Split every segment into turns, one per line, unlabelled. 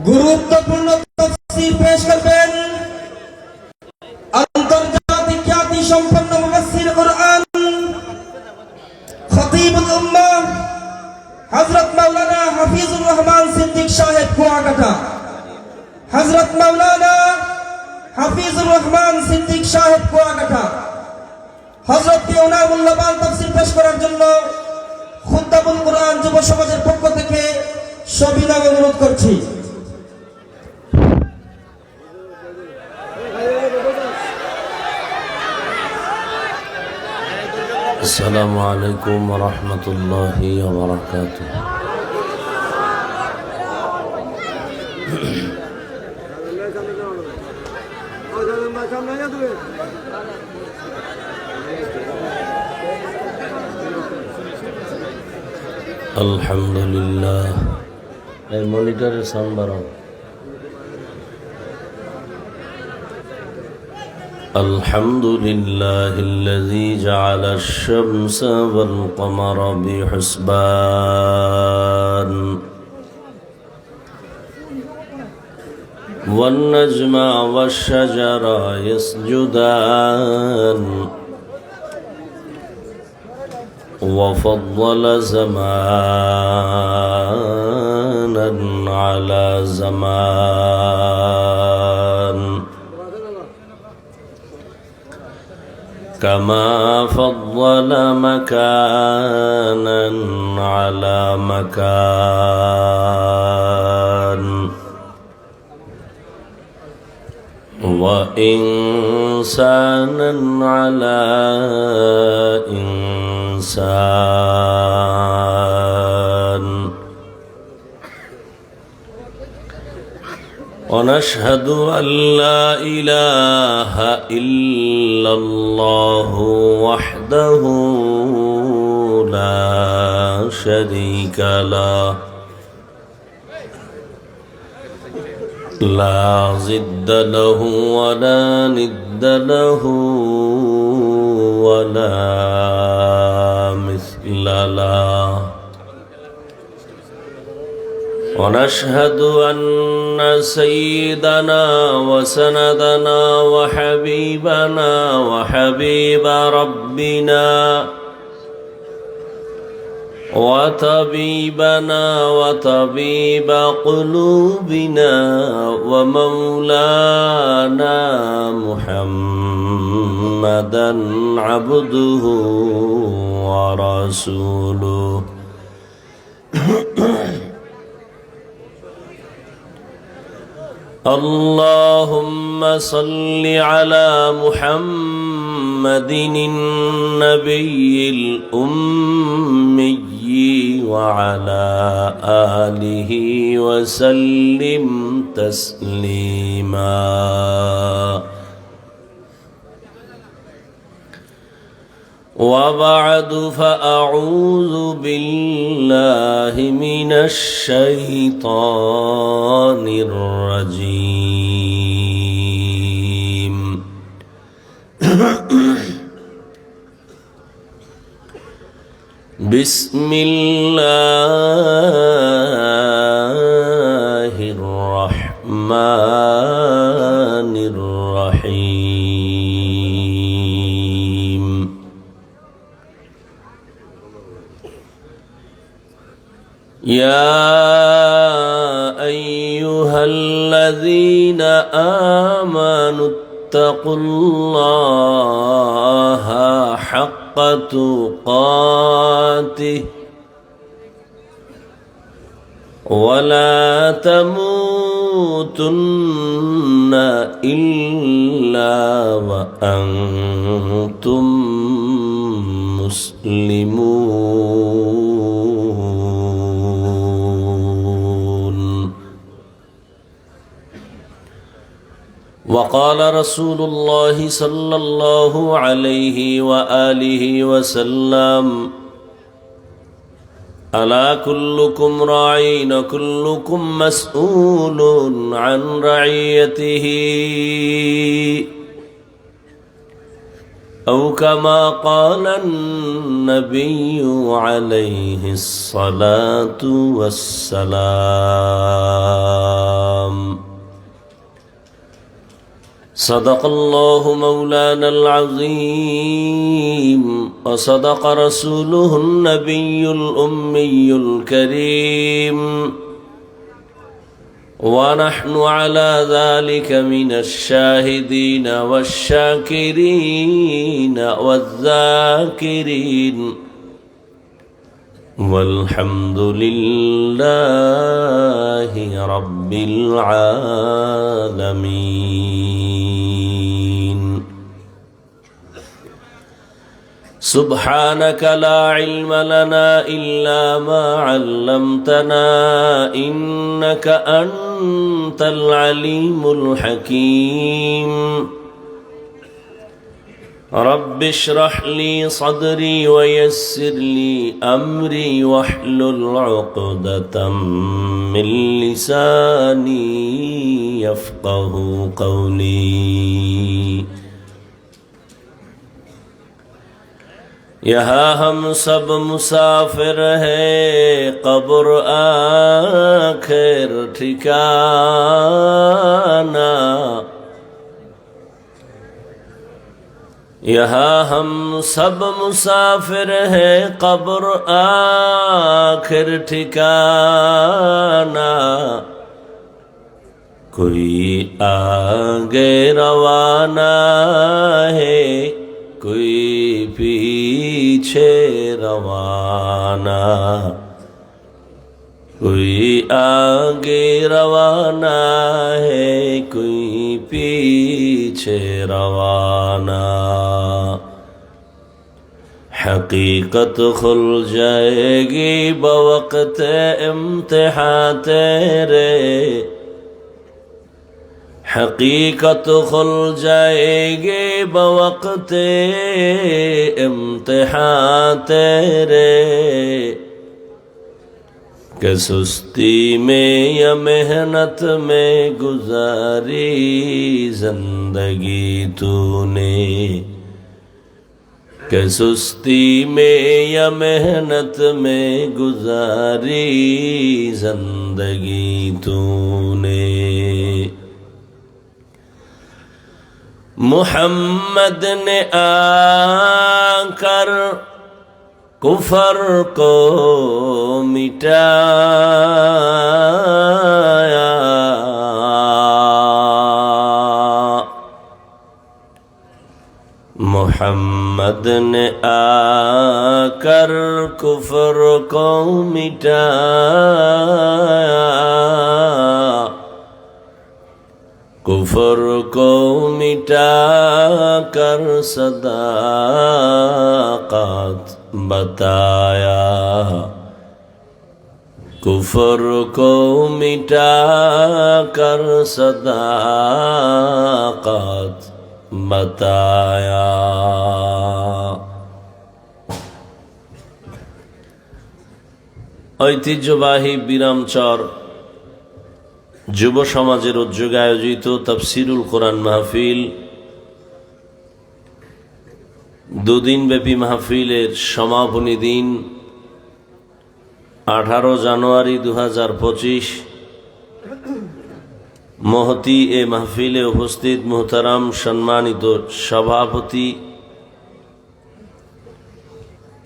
গুরুত্বপূর্ণ তাফসীর পেশ করবেন আন্তর্জাতিক খ্যাতি সম্পন্ন মুফাসসির কুরআন খতীবুল উম্মাহ হযরত মাওলানা হাফিজুর রহমান সিদ্দিক সাহেব কুয়াকাটা। হযরত মাওলানা হাফিজুর রহমান সিদ্দিক সাহেব কুয়াকাটা হযরতকে ওনার মূল্যবান তাফসীর পেশ করার জন্য খুতবাতুল কুরআন যুব সমাজের পক্ষ থেকে সবিনয় অনুরোধ করছি।
আসসালামু আলাইকুম ওয়া রাহমাতুল্লাহি ওয়া বারাকাতুহু। আলহামদুলিল্লাহ। এই মনিটরের সাউন্ড বাড়াও। الحمد لله الذي جعل الشمس والقمر بحسبان والنجم والشجر يسجدان وفضل زمانا على زمان كما فضل مكانا على مكان وإنسانا على إنسان ونشهد أن لا إله إلا الله وحده لا شريك له لا ضد له ولا ند له ولا مثل له ونشهد أن سيدنا وسندنا وحبيبنا وحبيب ربنا وطبيبنا وطبيب قلوبنا ومولانا محمدا عبده ورسوله اللهم صل على محمد النبي الأمي وعلى آله وسلم تسليما وبعد فأعوذ بالله من الشيطان الرجيم بسم الله الرحمن الرحيم يا أيها الذين آمنوا اتقوا الله حق تقاته ولا تموتن إلا وأنتم مسلمون وقال رسول الله صلى الله عليه وآله وسلم ألا كلكم راعٍ وكلكم مسؤول عن رعيته أو كما قال النبي عليه الصلاة والسلام صدق الله مولانا العظيم وصدق رسوله النبي الأمي الكريم ونحن على ذلك من الشاهدين والشاكرين والذاكرين والحمد لله رب العالمين سبحانك لا علم لنا إلا ما علمتنا إنك أنت العليم الحكيم رب اشرح لي صدري ويسر لي أمري واحلل عقدة من لساني يفقه قولي यहाँ हम सब मुसाफिर हैं कब्र आखिर ठिकाना यहाँ हम सब मुसाफिर हैं कब्र आखिर ठिकाना कोई आगे रवाना है कोई पीछे रवाना कोई आगे रवाना है कोई पीछे रवाना हकीकत खुल जाएगी बवक्त इम्तिहान तेरे हकीकत खुल जाएगी बवक्त इम्तिहान तेरे कि सुस्ती में या मेहनत में गुजारी जिंदगी तूने कि सुस्ती में या मेहनत में गुजारी जिंदगी तूने मुहम्मद ने आकर कुफर को मिटाया मुहम्मद ने आकर कुफर को मिटाया कुफर को मिटा कर सदाकत बताया कुफर को मिटा कर सदाकत बताया ঐতিহ্যবাহী বিরামচর যুব সমাজের উদ্যোগে আয়োজিত তাফসীরুল কোরআন মাহফিল দুদিনব্যাপী মাহফিলের সমাপনী দিন 18 জানুয়ারি 2025 মহতি এ মাহফিলে উপস্থিত মুহতারাম সম্মানিত সভাপতি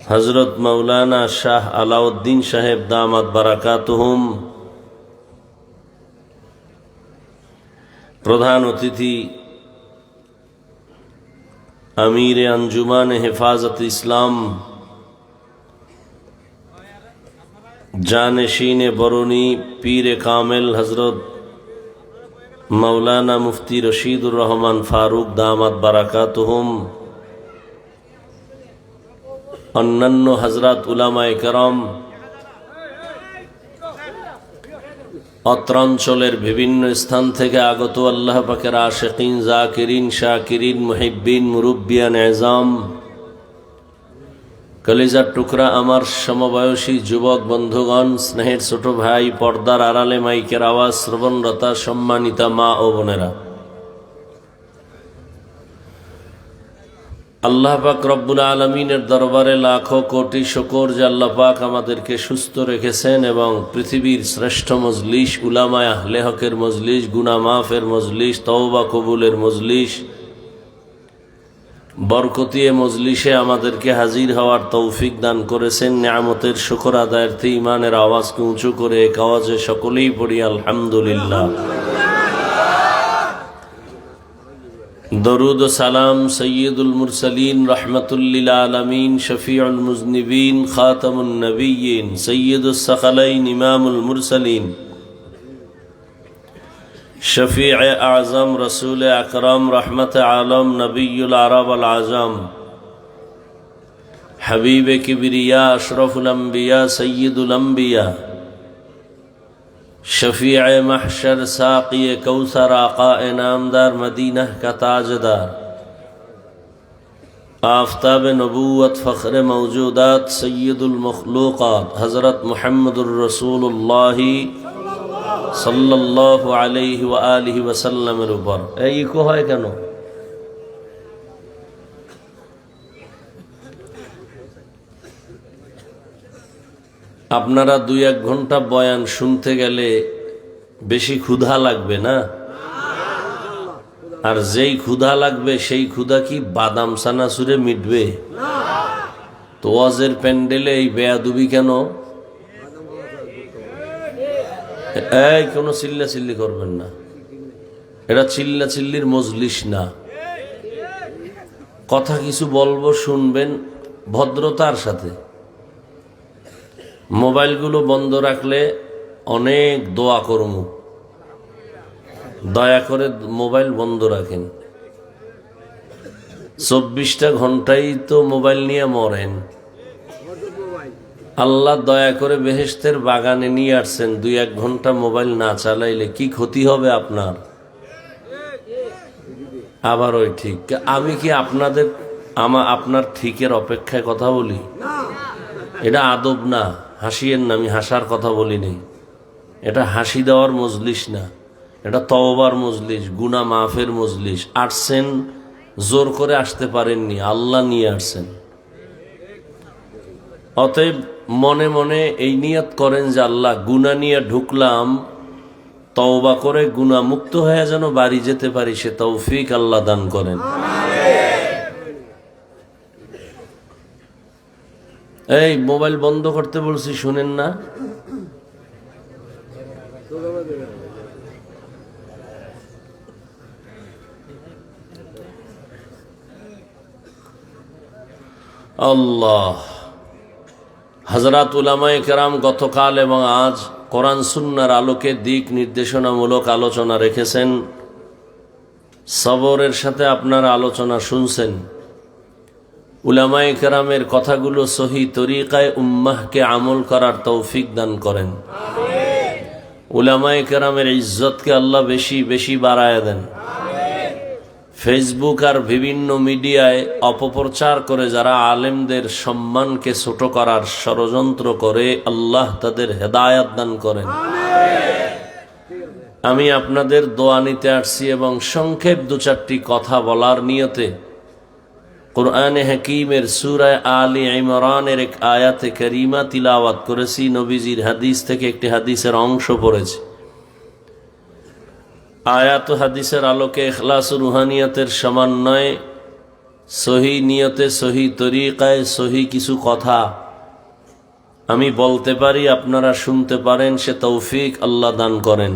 হযরত মাওলানা শাহ আলাউদ্দিন সাহেব দামাত বারাকাতুহুম प्रधान अतिथि अमीर अंजुमान हिफाजत इस्लाम जानशीन बरौनी पीर कामिल हजरत मौलाना मुफ्ती रशीदुर रहमान फारूक दामत बाराकातुहुम अन्नन्न हजरत उलामाए करम অত্রাঞ্চলের বিভিন্ন স্থান থেকে আগত আল্লাহ পাকের আশিকিন জাকিরিন শাকিরিন মুহিব্বিন মুরব্বিয়ান এজাম কলিজার টুকরা আমার সমবয়সী যুবক বন্ধুগণ স্নেহের ছোট ভাই পর্দার আড়ালে মাইকের আওয়াজ শ্রবণরতা সম্মানিতা মা ও বোনেরা আল্লাহ পাক রব্বুল আলমিনের দরবারে লাখো কোটি শুকর যে আল্লাহ পাক আমাদেরকে সুস্থ রেখেছেন এবং পৃথিবীর শ্রেষ্ঠ মজলিস উলামায়ে আহলে হকের মজলিস, গুনাহ মাফের মজলিস, তওবা কবুলের মজলিস, বরকতিয়ে মজলিসে আমাদেরকে হাজির হওয়ার তৌফিক দান করেছেন। নিয়ামতের শুকর আদায়ার্থে ইমানের আওয়াজকে উঁচু করে এক আওয়াজে সকলেই পড়ি আলহামদুলিল্লাহ। দরুদ ও সালাম সৈয়দুল মুরসালিন রহমতুল্লিল আলমিন শফিউল মুজনিবিন খাতামুন নবিয়্যিন সৈয়দুস সাকালাইন ইমামুল মুরসালিন শফিউ আজম রসুল আকরম রহমত আলম নবিয়ুল আরব আল আজম হাবিব কিবরিয়া আশরফুল আম্বিয়া সৈয়দুল আম্বিয়া शफीअ महशर साक़ी कौसर आक़ा नामदार मदीना का ताजदार आफ़ताब नबूवत फ़ख्र मौजूदात सय्यदुल मखलूक़ात हज़रत मुहम्मदुर रसूलुल्लाह सल्लल्लाहु अलैहि व आलिहि वसल्लमेर ऊपर এই ইকো হয় কেন? আপনারা 2-1 ঘন্টা বয়ান শুনতে গেলে বেশি ক্ষুধা লাগবে না? আর যেই ক্ষুধা লাগবে সেই ক্ষুধা কি বাদাম সানাসুরে মিটবে? তো ওয়াজের প্যান্ডেলে এই বেয়াদবি কেন? এই কোনো চিল্লাচিল্লি করবেন না, এটা চিল্লাচিল্লির মজলিস না। কথা কিছু বলবো, শুনবেন ভদ্রতার সাথে। মোবাইলগুলো বন্ধ রাখলে অনেক দোয়া করব, দয়া করে মোবাইল বন্ধ রাখেন। 24টা ঘন্টাই তো মোবাইল নিয়ে মরেন। আল্লাহ দয়া করে বেহেশতের বাগানে নিয়ে আসছেন, 2-1 ঘন্টা মোবাইল না চালাইলে কি ক্ষতি হবে আপনার? আবার ওই ঠিক, আমি কি আপনার ঠিকের অপেক্ষায় কথা বলি? এটা আদব না, হাসিয়েন না, আমি হাসার কথা বলিনি। এটা হাসি দেওয়ার মজলিস না, এটা তওবার মজলিস, গুনাহ মাফের মজলিস। আসছেন, জোর করে আসতে পারেননি, আল্লাহ নিয়ে আসছেন। অতএব মনে মনে এই নিয়ত করেন যে আল্লাহ গুনাহ নিয়ে ঢুকলাম, তওবা করে গুনাহ মুক্ত হয়ে যেন বাড়ি যেতে পারি, সে তৌফিক আল্লাহ দান করেন। এই মোবাইল বন্ধ করতে বলছি, শুনেন না? আল্লাহ, হযরত উলামায়ে কেরাম গতকাল এবং আজ কোরআন সুন্নাহর আলোকে দিক নির্দেশনামূলক আলোচনা রেখেছেন। সবরের সাথে আপনারা আলোচনা শুনছেন। উলামায়ে কেরামের কথাগুলো সহি তরিকায় উম্মাহকে আমল করার তৌফিক দান করেন। উলামায়ে কেরামের ইজ্জতকে আল্লাহ বেশি বেশি বাড়ায় দেন। ফেসবুক আর বিভিন্ন মিডিয়ায় অপপ্রচার করে যারা আলেমদের সম্মানকে ছোট করার ষড়যন্ত্র করে, আল্লাহ তাদের হেদায়াত দান করেন। আমি আপনাদের দোয়া নিতে আসছি এবং সংক্ষেপ 2-4টি কথা বলার নিয়তে কুরআনে হাকীমের সূরা আলে ইমরানের এক আয়াতে কারিমা তিলাওয়াত করেছি। নবীজির হাদিস থেকে একটি হাদিসের অংশ পড়েছি। আয়াত ও হাদিসের আলোকে ইখলাস ও রুহানিয়তের সমন্বয়ে সহি নিয়তে, সহি তরিকায়, সহি কিছু কথা আমি বলতে পারি, আপনারা শুনতে পারেন, সে তৌফিক আল্লাহ দান করেন।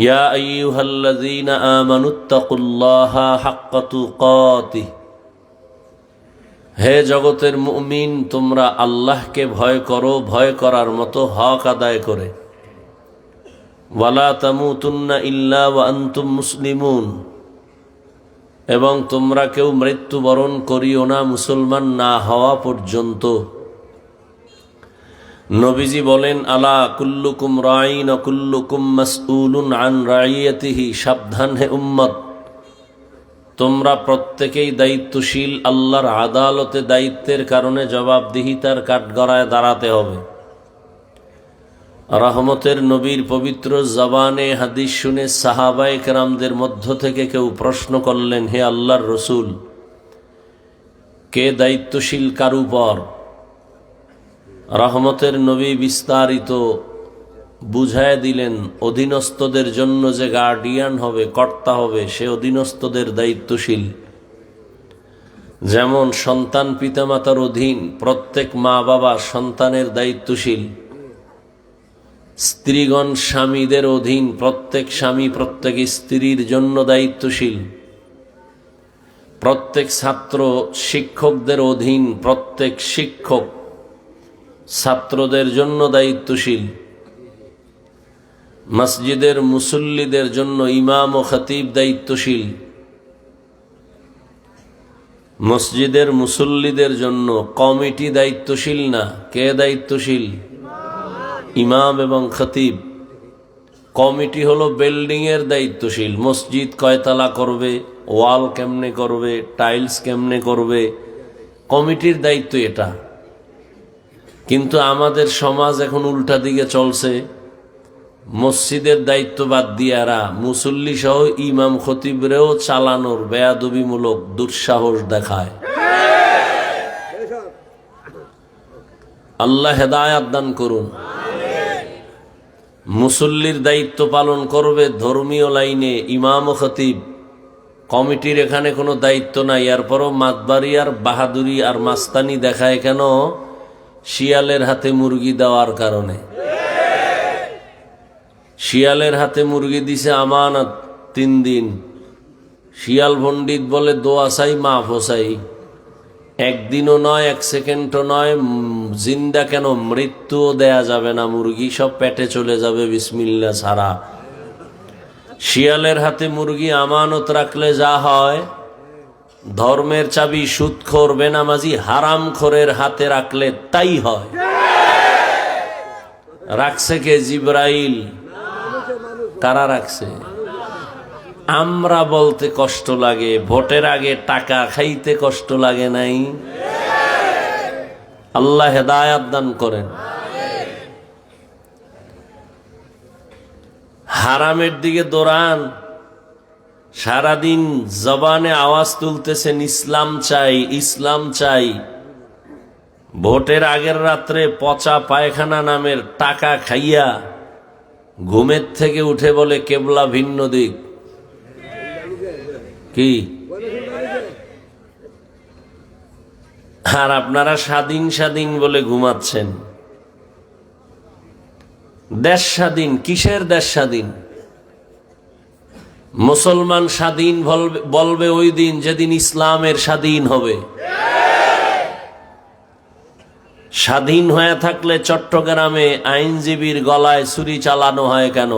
ইয়া আইয়ুহাল্লাযীনা আমানুত্তাকুল্লাহা হাক্কা তুকাতিহ, হে জগতের মুমিন, তোমরা আল্লাহকে ভয় করো, ভয় করার মতো হক আদায় করে। ওয়ালা তামুতুন্না ইল্লা ওয়া আনতুম মুসলিমুন, এবং তোমরা কেউ মৃত্যুবরণ করিও না মুসলমান না হওয়া পর্যন্ত। নবীজি বলেন, আলা কুল্লুকুম রাঈন ওয়া কুল্লুকুম মাসউলুন আন রাইয়াতিহি, সাবধান হে উম্মত, তোমরা প্রত্যেকেই দায়িত্বশীল, আল্লাহর আদালতে দায়িত্বের কারণে জবাবদিহিতার কাঠগড়ায় দাঁড়াতে হবে। রহমতের নবীর পবিত্র জবানে হাদিস শুনে সাহাবায়ে কেরামদের মধ্য থেকে কেউ প্রশ্ন করলেন, হে আল্লাহর রসুল, কে দায়িত্বশীল কার উপর? রহমতের নবী বিস্তারিত বুঝায় দিলেন, অধীনস্থদের জন্য যে গার্ডিয়ান হবে, কর্তা হবে, সে অধীনস্থদের দায়িত্বশীল। যেমন সন্তান পিতামাতার অধীন, প্রত্যেক মা বাবা সন্তানের দায়িত্বশীল। স্ত্রীগণ স্বামীদের অধীন, প্রত্যেক স্বামী প্রত্যেক স্ত্রীর জন্য দায়িত্বশীল। প্রত্যেক ছাত্র শিক্ষকদের অধীন, প্রত্যেক শিক্ষক ছাত্রদের জন্য দায়িত্বশীল। মসজিদের মুসল্লিদের জন্য ইমাম ও খতিব দায়িত্বশীল। মসজিদের মুসল্লিদের জন্য কমিটি দায়িত্বশীল না। কে দায়িত্বশীল? ইমাম এবং খতিব। কমিটি হলো বিল্ডিং এর দায়িত্বশীল। মসজিদ কয়তলা করবে, ওয়াল কেমনে করবে, টাইলস কেমনে করবে, কমিটির দায়িত্ব এটা। কিন্তু আমাদের সমাজ এখন উল্টা দিকে চলছে। মসজিদের দায়িত্ব বাদ দিয়ে এরা মুসল্লি সহ ইমাম খতিবরেও চালানোর বেয়াদবিমূলক দুঃসাহস দেখায়। আল্লাহ হেদায়াত দান করুন। মুসল্লির দায়িত্ব পালন করবে ধর্মীয় লাইনে ইমাম ও খতিব। কমিটির এখানে কোনো দায়িত্ব নাই। এরপরও মাতবাড়ি আর বাহাদুরি আর মাস্তানি দেখায় কেন? শিয়ালের হাতে মুরগি দেওয়ার কারণে। শিয়ালের হাতে মুরগি দিছে আমানত 3 দিন। শিয়াল পণ্ডিত বলে দোয়া চাই, মাফ চাই। একদিনও নয়, 1 সেকেন্ডও নয়, জিন্দা কেন মৃত্যুও দেয়া যাবে না। মুরগি সব পেটে চলে যাবে বিসমিল্লাহ ছাড়া। শিয়ালের হাতে মুরগি আমানত রাখলে যা হয়, ধর্মের চাবি সুদখোর বেনামাজি হারামখোরের হাতে রাখলে তাই হয়। রাখছে কে? জিবরাইল। কারা রাখছে? আমরা বলতে কষ্ট লাগে, ভোটের আগে টাকা খাইতে কষ্ট লাগে নাই? আল্লাহ হেদায়াত দান করেন। হারামের দিকে দৌড়ান, সারাদিন জবানে আওয়াজ তুলতেছেন ইসলাম চাই, ইসলাম চাই। ভোটের আগের রাত্রে পচা পায়খানা নামের টাকা খাইয়া ঘুমের থেকে উঠে বলে কেবলা ভিন্ন দিক। কি? আর আপনারা স্বাধীন স্বাধীন বলে ঘুমাচ্ছেন। দেশ স্বাধীন? কিসের দেশ স্বাধীন? মুসলমান স্বাধীন বলবে ওই দিন যেদিন ইসলামের স্বাধীন হবে। স্বাধীন হয়ে থাকলে চট্টগ্রামে আইনজীবীর গলায় ছুরি চালানো হয় কেন?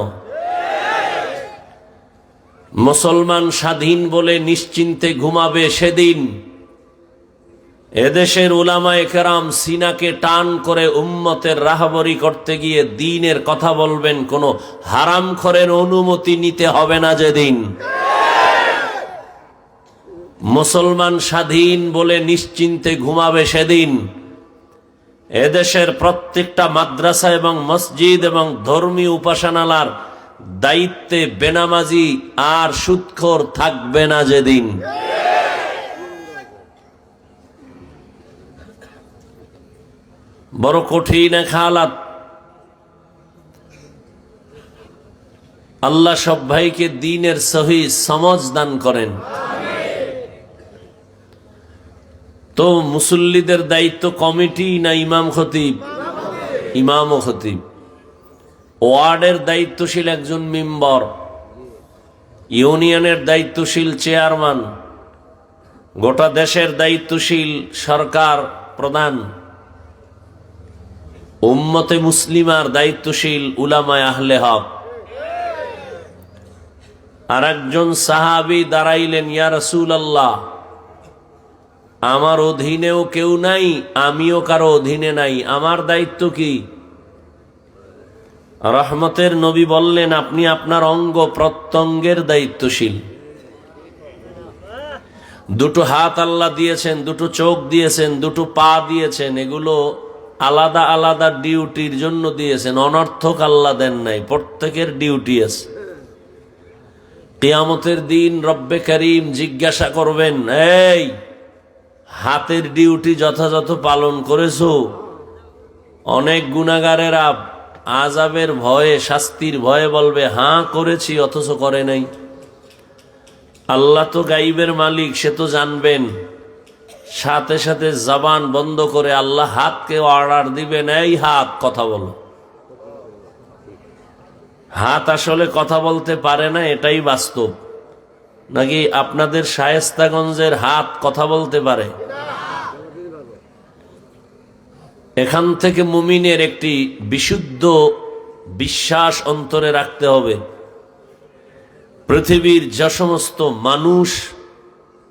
মুসলমান স্বাধীন বলে নিশ্চিন্তে ঘুমাবে সেদিন এদেশের উলামায়ে কেরাম সিনাকে টান করে উম্মতের রাহবরি করতে গিয়ে দ্বীনের কথা বলবেন, কোন হারামখোরের অনুমতি নিতে হবে না যেদিন। মুসলমান স্বাধীন বলে নিশ্চিন্তে ঘুমাবে সেদিন এদেশের প্রত্যেকটা মাদ্রাসা এবং মসজিদ এবং ধর্মীয় উপাসনালয়ের দায়িত্বে বেনামাজি আর সুদখোর থাকবে না যেদিন। বড় কঠিন এক হালাত। আল্লাহ সব ভাইকে দ্বীনের সহি সমঝ দান করেন। তো মুসল্লিদের দায়িত্ব কমিটি না ইমাম খতিব? ইমাম ও খতিব। ওয়ার্ডের দায়িত্বশীল একজন মেম্বার, ইউনিয়নের দায়িত্বশীল চেয়ারম্যান, গোটা দেশের দায়িত্বশীল সরকার প্রধান, উম্মতে মুসলিমার দায়িত্বশীল উলামায়ে আহলে হক। আর একজন সাহাবী দাঁড়াইলেন, ইয়া রাসূলুল্লাহ, আমার অধীনেও কেউ নাই, আমিও কারো অধীনে নাই, আমার দায়িত্ব কি? রহমতের নবী বললেন, আপনি আপনার অঙ্গ প্রত্যঙ্গের দায়িত্বশীল। দুটো হাত আল্লাহ দিয়েছেন, দুটো চোখ দিয়েছেন, দুটো পা দিয়েছেন, এগুলো আলাদা আলাদা ডিউটির জন্য দিয়েছেন, অনর্থক আল্লাহ দেন নাই। প্রত্যেকের ডিউটি আছে। কিয়ামতের দিন রব্বে করিম জিজ্ঞাসা করবেন, এই হাতের ডিউটি যথাযথ পালন করেছো? অনেক গুনাহগারেরা আযাবের ভয়ে, শাস্তির ভয়ে বলবে, হ্যাঁ করেছি, অথচ করে নাই। আল্লাহ তো গাইবের মালিক, সে তো জানবেন। সাথে সাথে জবান বন্ধ করে আল্লাহ হাতকে অর্ডার দিবেন, এই হাত কথা বলো। হাত আসলে কথা বলতে পারে না, এটাই বাস্তব। নাকি আপনাদের শায়েস্তাগঞ্জের হাত কথা বলতে পারে? এখান থেকে মুমিনের একটি বিশুদ্ধ বিশ্বাস অন্তরে রাখতে হবে। পৃথিবীর যে সমস্ত মানুষ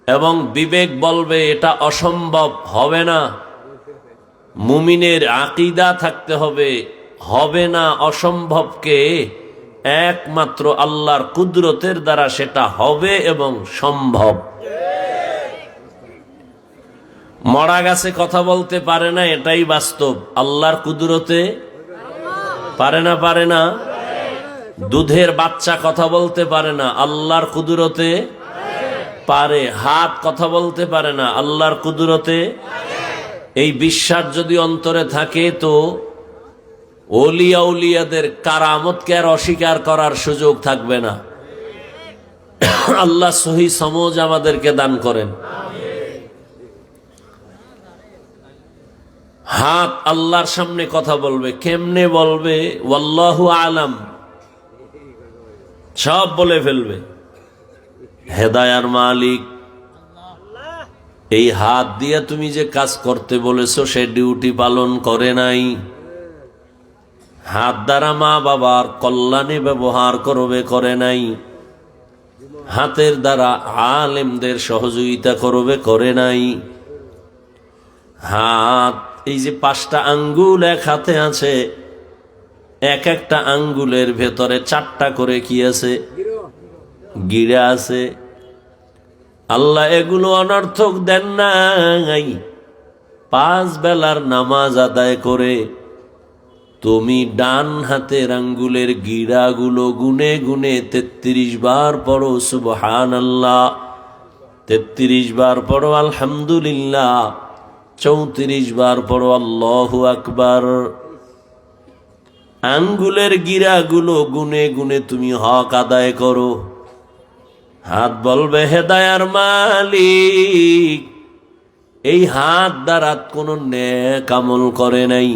এবং বিবেক বলবে এটা অসম্ভব, হবে না, মুমিনের আকীদা থাকতে হবে, হবে না অসম্ভবকে একমাত্র আল্লাহর কুদরতের দ্বারা সেটা হবে এবং সম্ভব। মরা গাছে কথা বলতে পারে না, এটাই বাস্তব। আল্লাহর কুদরতে পারে না, পারে না। দুধের বাচ্চা কথা বলতে পারে না, আল্লাহর কুদরতে পারে। হাত কথা বলতে পারে না, আল্লাহর কুদরতে। এই বিশ্বাস যদি অন্তরে থাকে তো ওলিয়া উলিয়াদের কারামতকে আর অস্বীকার করার সুযোগ থাকবে না। আল্লাহ সহি সমঝ আমাদেরকে দান করেন। হাত আল্লাহর সামনে কথা বলবে, কেমনে বলবে? ওয়াল্লাহু আলাম, সব বলে ফেলবে। হেদায়ার মালিক। এই হাত দিয়ে তুমি যে কাজ করতে বলেছো সে ডিউটি পালন করে নাই। হাত দ্বারা মা বাবার কল্যাণে ব্যবহার করবে, করে নাই। হাতের দ্বারা আলেমদের সহযোগিতা করবে, করে নাই। হাত, এই যে 5টা আঙ্গুল এক হাতে আছে, এক একটা আঙ্গুলের ভেতরে 4টা করে কি আছে? গিরা আছে। আল্লাহ এগুলো অনর্থক দেন নাই। 5 বেলার নামাজ আদায় করে তুমি ডান হাতের আঙ্গুলের গিরাগুলো গুনে গুনে 33 বার পড়ো সুবহানাল্লাহ, 33 বার পড়ো আলহামদুলিল্লাহ, 34 বার পড়ো আল্লাহু আকবার। আঙ্গুলের গিরাগুলো গুনে গুনে তুমি হক আদায় করো। হাত বলবে, হেদায়ার মালিক, এই হাত দ্বারা কোনো নেক আমল করে নাই,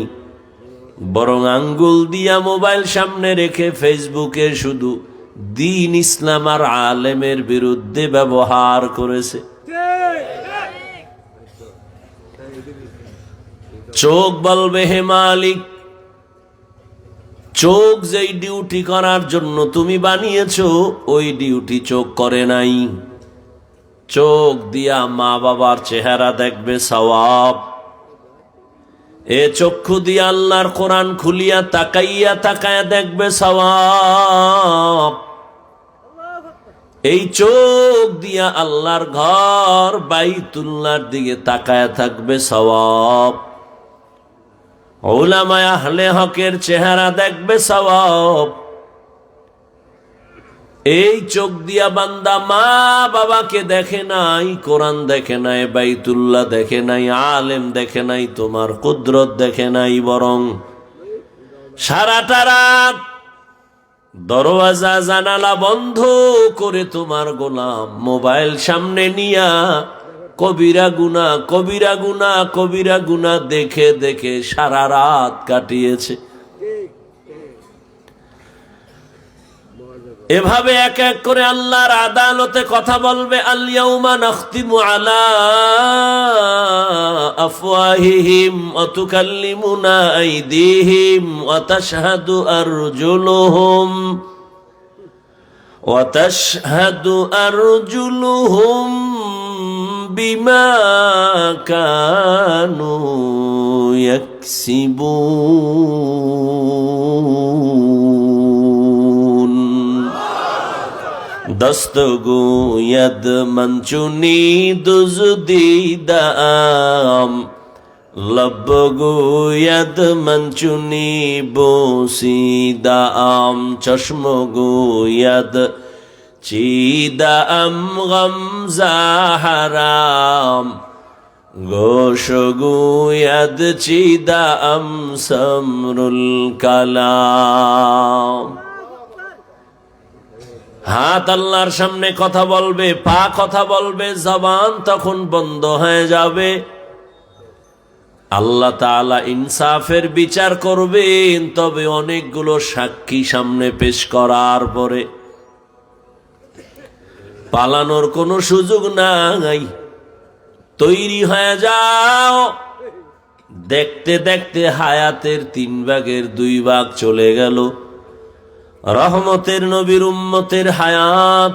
বরং আঙ্গুল দিয়া মোবাইল সামনে রেখে ফেসবুকে শুধু দ্বীন ইসলাম আর আলেমের বিরুদ্ধে ব্যবহার করেছে। চোখ বলবে, হে মালিক, চোখ যেই ডিউটি করার জন্য তুমি বানিয়েছো ওই ডিউটি চোখ করে নাই। চোখ দিয়া মা বাবার চেহারা দেখবে, সওয়াব। এ চক্ষু দিয়া আল্লাহর কোরআন খুলিয়া তাকাইয়া তাকায়া দেখবে, সওয়াব। এই চোখ দিয়া আল্লাহর ঘর বাইতুল্লাহর দিকে তাকায়া থাকবে, সওয়াব। উলামায়ে আহলে হকের চেহারা দেখবে, সওয়াব। এই চোখ দিয়া বান্দা মা বাবাকে দেখে নাই, কোরআন দেখে নাই, বাইতুল্লাহ দেখে নাই, আলেম দেখে নাই, তোমার কুদরত দেখে নাই, বরং সারাটা রাত দরওয়াজা জানালা বন্ধ করে তোমার গোলাম মোবাইল সামনে নিয়া কবিরা গুনাহ, কবিরা গুনাহ, কবিরা গুনাহ দেখে দেখে সারা রাত কাটিয়েছে। এভাবে এক এক করে আল্লাহর আদালতে কথা বলবে। আল ইয়াউমা নাখতিমু আলা আফওয়াহিহিম ওয়া তুকাল্লিমুনা আইদিহিম ওয়া তাশহাদু আরজুলুহুম ওয়া তাশহাদু আরজুলুহুম বিমা কানু ইয়াকসিবুন। দস্ত গোয়দ মঞ্চুনি দুজদিদাম लब गोयद मंचुनी बोसीदाम चश्म गोयद चीदाम गमजा हराम गोश गोयद चीदाम समरुल कलाम। হাত আল্লাহর সামনে কথা বলবে, পা কথা বলবে, জবান তখন বন্ধ হয়ে যাবে। আল্লাহ তাআলা ইনসাফের বিচার করবেন, তবে অনেকগুলো সাক্ষী সামনে পেশ করার পরে পালানোর কোনো সুযোগ নাই। তৈরি হয়ে যাও। দেখতে দেখতে হায়াতের 3 ভাগের 2 ভাগ চলে গেল। রহমতের নবীর উম্মতের হায়াত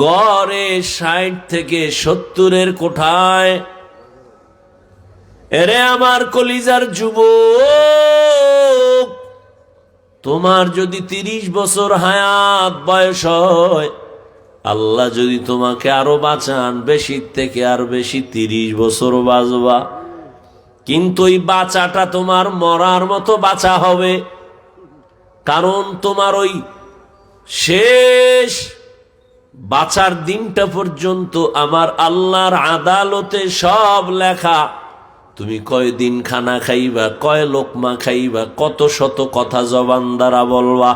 গড়ে 60 থেকে 70-এর কোঠায়। এরে আমার কলিজার যুবক, তোমার যদি 30 বছর হায়াত বয়স হয়, আল্লাহ যদি তোমাকে আরো বাঁচান, বেশি থেকে আর বেশি 30 বছর বাঁচবা। কিন্তু এই বাঁচাটা তোমার মরার মতো বাঁচা হবে। কারণ তোমার ওই শেষ বাঁচার দিনটা পর্যন্ত আমার আল্লাহর আদালতে সব লেখা। তুমি কয় দিন খানা খাইবা, কয় লোকমা খাইবা, কত শত কথা জবান দ্বারা বলবা।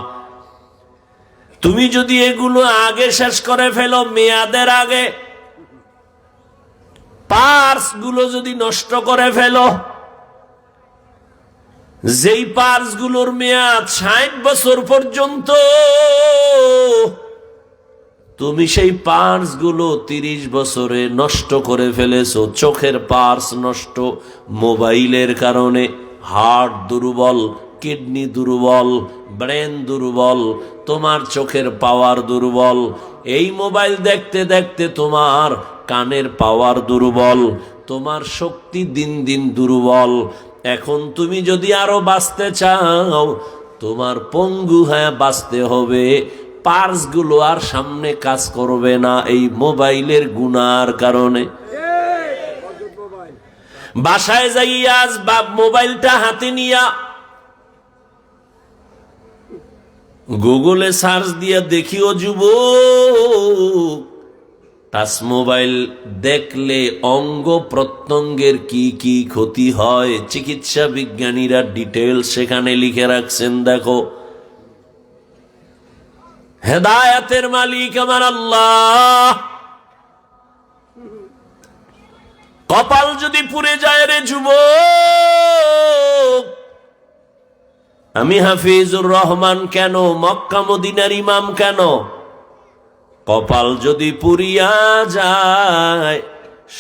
তুমি যদি এগুলো আগে শেষ করে ফেলো, মেয়াদের আগে, পার্স গুলো যদি নষ্ট করে ফেলো, যেই পার্স গুলোর মেয়াদ 60 বছর পর্যন্ত, তুমি সেই পার্স গুলো 30 বছরে নষ্ট করে ফেলেছো। চোখের পার্স নষ্ট, মোবাইলের কারণে হার্ট দুর্বল, কিডনি দুর্বল, ব্রেন দুর্বল, তোমার চোখের পাওয়ার দুর্বল। এই মোবাইল দেখতে দেখতে তোমার কানের পাওয়ার দুর্বল, তোমার শক্তি দিন দিন দুর্বল। এখন তুমি যদি আরো বাঁচতে চাও, তোমার পঙ্গু হয়ে বাঁচতে হবে। পার্স গুলো আর সামনে কাজ করবে না এই মোবাইলের গুনার কারণে। বাসায় যাইয়া মোবাইলটা হাতে নিয়া গুগলে সার্চ দিয়া দেখিও যুবক, টাচ মোবাইল দেখলে অঙ্গ প্রত্যঙ্গের কি কি ক্ষতি হয় চিকিৎসা বিজ্ঞানীরা ডিটেইলস সেখানে লিখে রাখছেন। দেখো, হেদায়েতের মালিক আমার আল্লাহ। কপাল যদি পুড়ে যায় রে যুবক, আমি হাফিজুর রহমান কেন, মক্কা মদিনার ইমাম কেন, কপাল যদি পুড়িয়া যায়,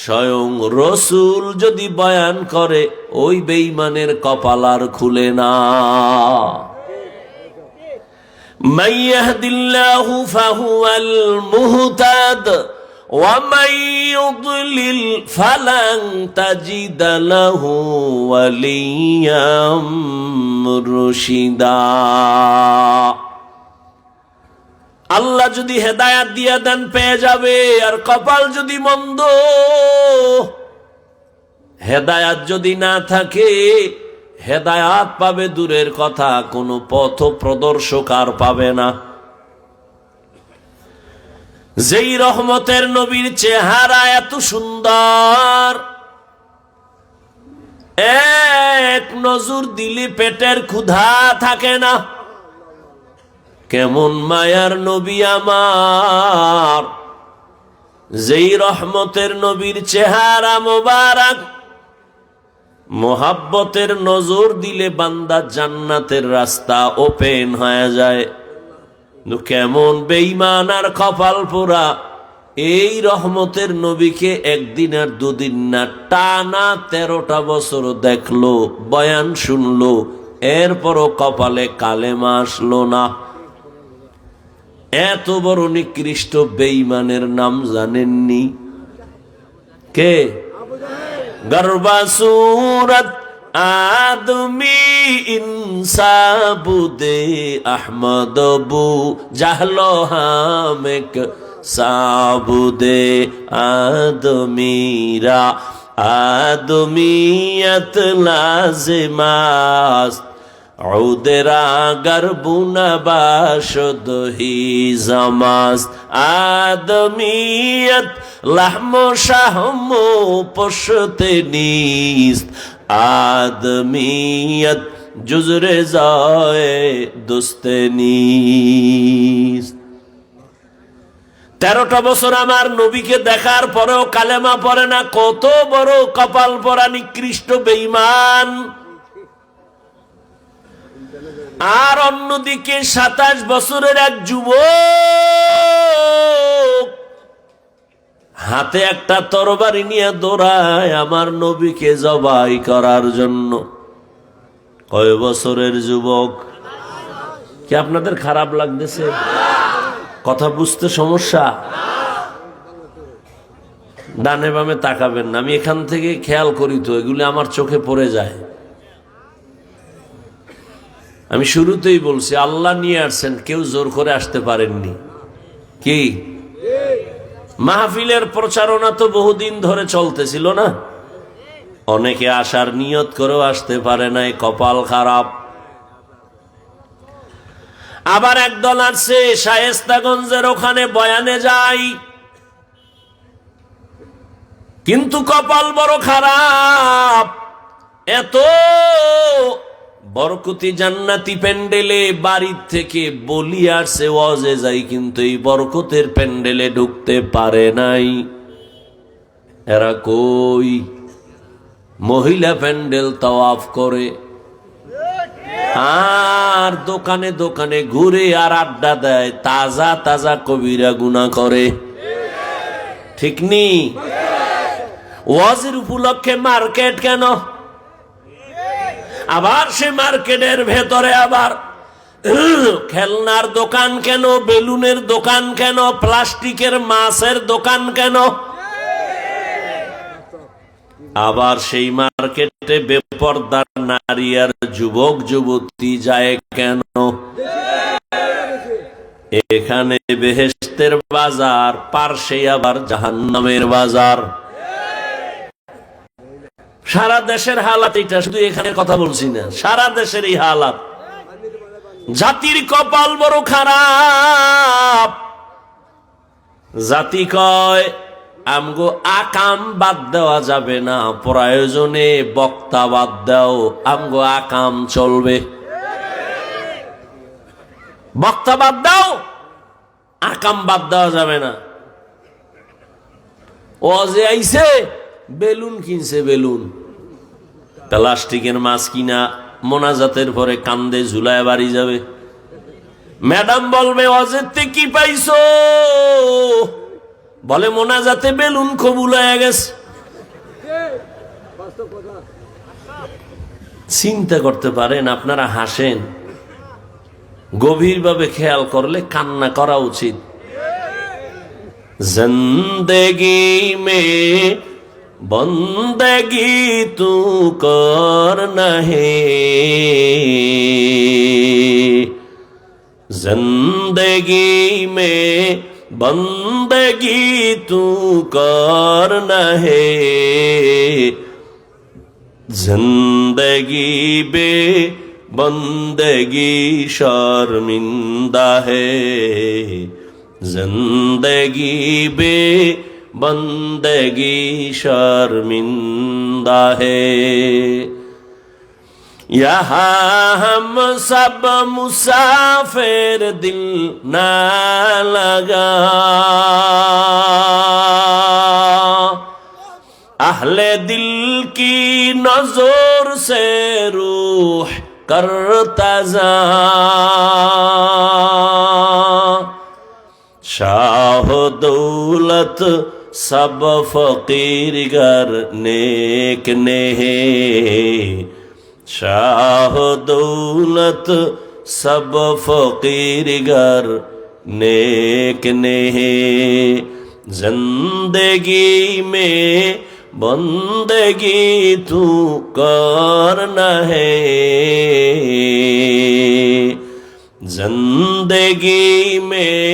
স্বয়ং রসুল যদি বয়ান করে, ওই বেঈমানের কপাল আর খুলে না। মান ইয়াহদিল্লাহু ফাহুয়াল মুহতাদ ওয়া মান ইউদ্লিল ফালান তাজিদা লাহু ওয়ালিয়্যাম মুরশিদা। আল্লাহ যদি হেদায়াত দিয়া দেন পেয়ে যাবে, আর কপাল যদি মন্দ, হেদায়াত যদি না থাকে, হেদায়াত পাবে দূরের কথা, কোনো পথ প্রদর্শক আর পাবে না। যেই রহমতের নবীর চেহারা এত সুন্দর, এক নজর দিলে পেটের ক্ষুধা থাকে না। কেমন মায়ার নবী আমার, যেই রহমতের নবীর চেহারা মোবারক, মোহাব্বতের নজর দিলে বান্দা জান্নাতের রাস্তা ওপেন হয়ে যায়। কেমন বেঈমান আর কপাল পোড়া এই রহমতের নবীকে একদিন আর দুদিন না, টানা 13টা বছর দেখলো, বয়ান শুনলো, এরপরও কপালে কালেমা আসলো না। এত বড় নিকৃষ্ট বেঈমানের নাম জানেননি? কে? গর্বাসুরত আদমি ইনসাবুদে আহমদ বু জাহলো হামেক সাবুদে আদমিরা आदमियत लाजिमास्त उदरा गर्बुना बाशद ही जमास्त आदमियत लहमो शाहमो पशते नीस्त आदमियत जुजरे जाए दुस्ते नीस्त 13টা বছর আমার নবীকে দেখার পরেও কালেমা পড়ে না, কত বড় কপাল পরা নিকৃষ্ট বেঈমান। আর অন্যদিকে 27 বছরের এক যুবক হাতে একটা তরবারি নিয়ে দৌড়ায় আমার নবীকে জবাই করার জন্য। কয় বছরের যুবক? কি আপনাদের খারাপ লাগতেছে? কথা বুঝতে সমস্যা? ডানে বামে তাকাবেন না, আমি এখান থেকে খেয়াল করি তো, এগুলি আমার চোখে পড়ে যায়। আমি শুরুতেই বলছি আল্লাহ নিয়ে আসছেন, কেউ জোর করে আসতে পারেননি। কি মাহফিলের প্রচারণা তো বহুদিন ধরে চলতেছিল না, অনেকে আসার নিয়ত করেও আসতে পারে নাই, কপাল খারাপ। আবার একদল আছে শায়েস্তাগঞ্জের ওখানে বয়ানে যায়, কিন্তু কপাল বড় খারাপ। এত বরকতি জান্নাতি প্যান্ডেলে বাড়ির থেকে বলি আসছে ওয়াজে যাই, কিন্তু এই বরকতের প্যান্ডেলে ঢুকতে পারে নাই। এরা কই? মহিলা প্যান্ডেল তাওয়াফ করে আর দোকানে দোকানে ঘুরে আর আড্ডা দেয়, তাজা তাজা কবিরা গুনাহ করে। ঠিক নি? ওয়াজের উপলক্ষে মার্কেট কেন? আবার সে মার্কেটের ভেতরে আবার খেলনার দোকান কেন, বেলুনের দোকান কেন, প্লাস্টিকের মাছের দোকান কেন? আবার সেই মার্কেটে বেপরদা নারী আর যুবক যুবতী যায় কেন? এখানে বেহেশতের বাজার, পার্শ্বে আবার জাহান্নামের বাজার। সারা দেশের হালাত এটা, শুধু এখানে কথা বলছি না, সারা দেশের এই হালাত। জাতির কপাল বড় খারাপ। জাতি কয় আমগো আকাম বাদ দেওয়া যাবে না, প্রয়োজনে বক্তা বাদ দাও, আমগো আকাম চলবে। বক্তা বাদ দাও, আকাম বাদ দেওয়া যাবে না। ওয়াজে আইছে, বেলুন কিনছে, বেলুন প্লাস্টিকের মাছ কিনা মোনাজাতের পরে কান্দে ঝুলায় বাড়ি যাবে। ম্যাডাম বলবে ওয়াজেতে কি পাইছো? বলে মোনাজাতে বেলুন কবুল হয়ে গেছে। চিন্তা করতে পারেন? আপনারা হাসেন, গভীরভাবে খেয়াল করলে কান্না করা উচিত। জিন্দেগি মে বন্দেগি তু করনা হে, जिंदगी में बंदगी तू करना है, जिंदगी बे बंदगी शर्मिंदा है, जिंदगी बे बंदगी शर्मिंदा है। यहाँ हम सब मुसाफिर दिल ना लगा, अहले दिल की नजर से रूह करता जा, शाह दौलत सब फकीर गर नेक ने है, शाह दौलत सब फकीर गर नेक ने है, जिंदगी में बंदगी तू करना है, जिंदगी में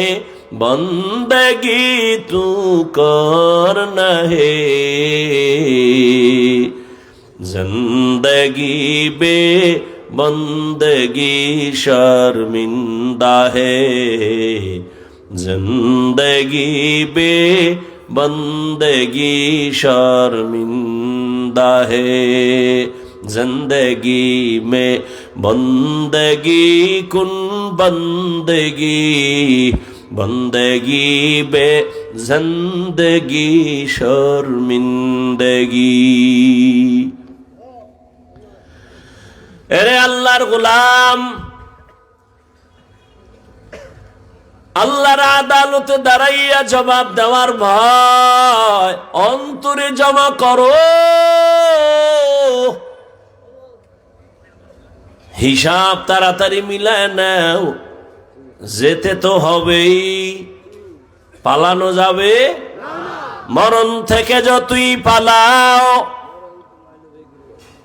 बंदगी तू करना है, जिंदगी बे बंदगी शर्मिंदा है, जिंदगी बे बंदगी शर्मिंदा है, जिंदगी में बंदगी कुन बंदगी, बंदगी बे जिंदगी शर्मिंदगी। এরে আল্লাহর গোলাম, আল্লাহর আদালতে দাঁড়াইয়া জবাব দেওয়ার ভয় অন্তরে জমা করো। হিসাব তাড়াতাড়ি মিলায় নাও, যেতে তো হবেই, পালানো যাবে মরণ থেকে যতই পালাও,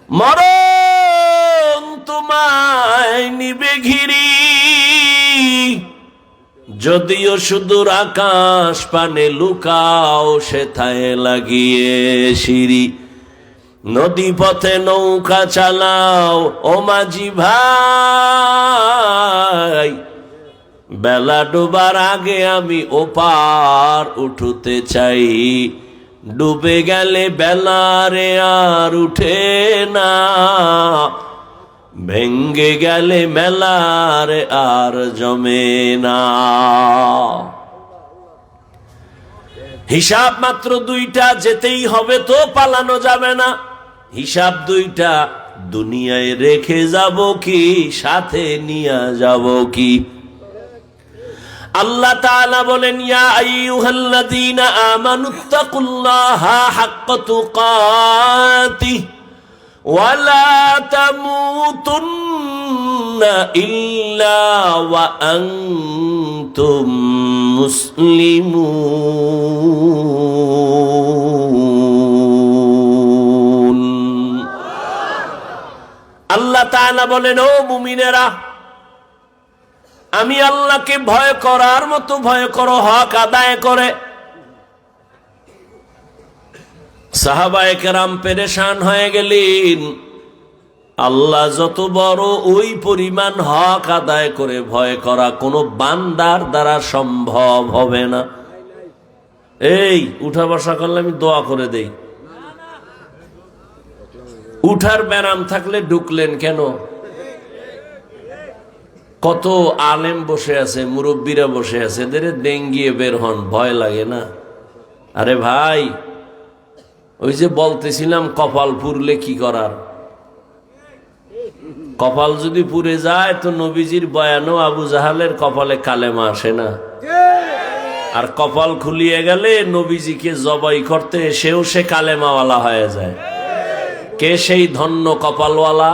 মরণ তোমায় নিবে ঘিরি। যদিও সুদূর আকাশ পানে লুকাও, সেথায় লাগিয়ে সিঁড়ি। নদী পথে নৌকা চালাও ও মাঝি ভাই, বেলা ডুবার আগে আমি ওপার উঠতে চাই। ডুবে গেলে বেলারে আর উঠে না, ভেঙ্গে গেলে মেলারে আর জমে না। হিসাব মাত্র দুইটা, যেতেই হবে তো, পালানো যাবে না। হিসাব দুইটা, দুনিয়ায় রেখে যাব কি সাথে নিয়ে যাব কি? আল্লাহ তাআলা বলেন, ইয়া আইয়ুহাল্লাযীনা আমানুত্তাকুল্লাহা হাক্কা তুকাতিহি ওয়া লা তামুতুন্না ইল্লা ওয়া আনতুম মুসলিমুন। আল্লাহ তাআলা বলেন, ও মুমিনেরা, আমি আল্লাহকে ভয় করার মতো ভয় করো, হক আদায় করে। সাহাবায়ে কেরাম পেরেশান হয়ে গেলেন। আল্লাহ যত বড়, ওই পরিমাণ হক আদায় করে ভয় করা কোনো বান্দার দ্বারা সম্ভব হবে না। এই উঠা বসা করলে আমি দোয়া করে দেই। উঠার ব্যারাম থাকলে ঢুকলেন কেন? কত আলেম বসে আছে, মুরব্বীরা বসে আছে, এদের ডেঙ্গিয়ে বের হন, ভয় লাগে না? আরে ভাই, ওই যে বলতেছিলাম কপাল পুরলে কি করার? কপাল যদি পুড়ে যায় তো নবীজির বয়ানও আবু জাহালের কপালে কালেমা আসে না। আর কপাল খুলিয়ে গেলে নবীজিকে জবাই করতে এসেও সে কালেমাওয়ালা হয়ে যায়। কে সেই ধন্য কপালওয়ালা?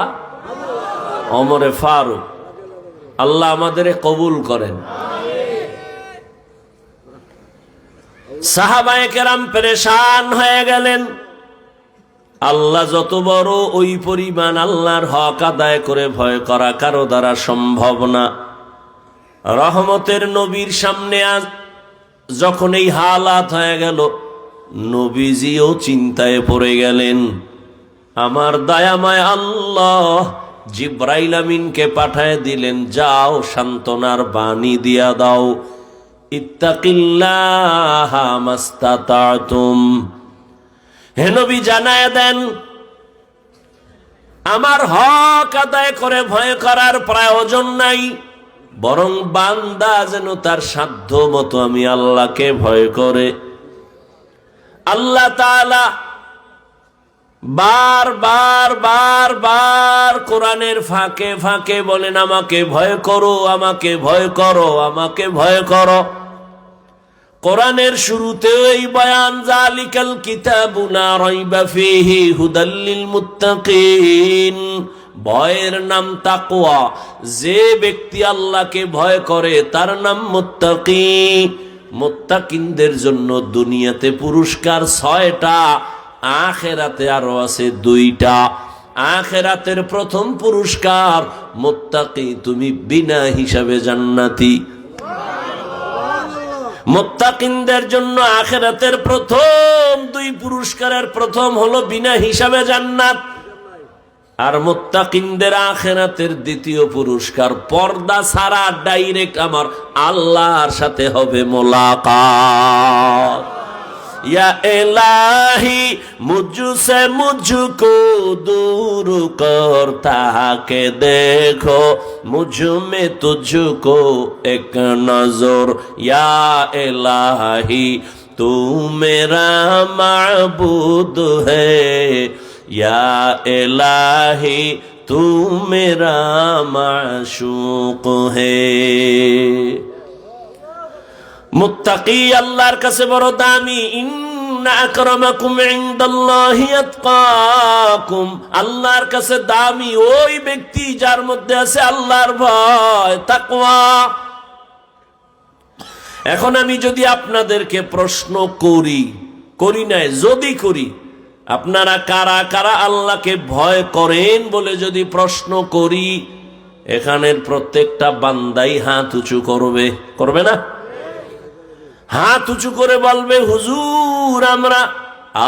ওমরে ফারুক। আল্লাহ আমাদের কবুল করেন। সাহাবায়ে কেরাম পেরেশান হয়ে গেলেন। আল্লাহ যত বড়, ওই পরিমাণ আল্লাহর হক আদায় করে ভয় করা কারো দ্বারা সম্ভব না। রহমতের নবীর সামনে আজ যখন এই হালাত হয়ে গেল, নবীজিও চিন্তায় পড়ে গেলেন। আমার দয়াময় আল্লাহ জিব্রাইল আমিনকে পাঠায় দিলেন, যাও সান্ত্বনার বাণী দিয়া দাও, ইত্তাকিল্লাহা মাস্তাতাতুম। হে নবী, জানায় দেন, আমার হক আদায় করে ভয় করার প্রয়োজন নাই, বরং বান্দা যেন তার সাধ্য মতো আমি আল্লাহকে ভয় করে। আল্লাহ তাআলা বার বার বার বার কোরআনের ফাঁকে ফাঁকে বলেন, আমাকে ভয় করো, আমাকে ভয় করো, আমাকে ভয় করো। কোরআনের শুরুতেও এই বয়ান, যালিকাল কিতাবু লা রাইবা ফীহি হুদাল লিল মুত্তাকিন। ভয়ের নাম তাকওয়া। যে ব্যক্তি আল্লাহকে ভয় করে তার নাম মুত্তাকি। মুত্তাকিনদের জন্য দুনিয়াতে পুরস্কার 6টা, আখিরাতে আরো আছে 2টা। আখিরাতের প্রথম পুরস্কার, মুত্তাকি তুমি বিনা হিসাবে জান্নাতি। মুত্তাকিনদের জন্য আখিরাতের প্রথম দুই পুরস্কারের প্রথম হলো বিনা হিসাবে জান্নাত, আর মুত্তাকিনদের আখিরাতের দ্বিতীয় পুরস্কার পর্দা ছাড়া ডাইরেক্ট আমার আল্লাহর সাথে হবে মোলাকাত। या इलाही मुझसे मुझको दूर करता के देखो मुझ में तुझको एक नजर या इलाही तू मेरा माबूद है या इलाही तू मेरा माशूक है। মুত্তাকি আল্লাহর কাছে বড় দামি। ইন্না আকরামাকুম ইনদাল্লাহি আতকাকুম, আল্লাহর কাছে দামি ওই ব্যক্তি যার মধ্যে আছে আল্লাহর ভয়, তাকওয়া। এখন আমি যদি আপনাদেরকে প্রশ্ন করি নাই, যদি করি, আপনারা কারা কারা আল্লাহকে ভয় করেন বলে যদি প্রশ্ন করি, এখানের প্রত্যেকটা বান্দাই হাত উঁচু করবে না? হাত উঁচু করে বলবে, হুজুর আমরা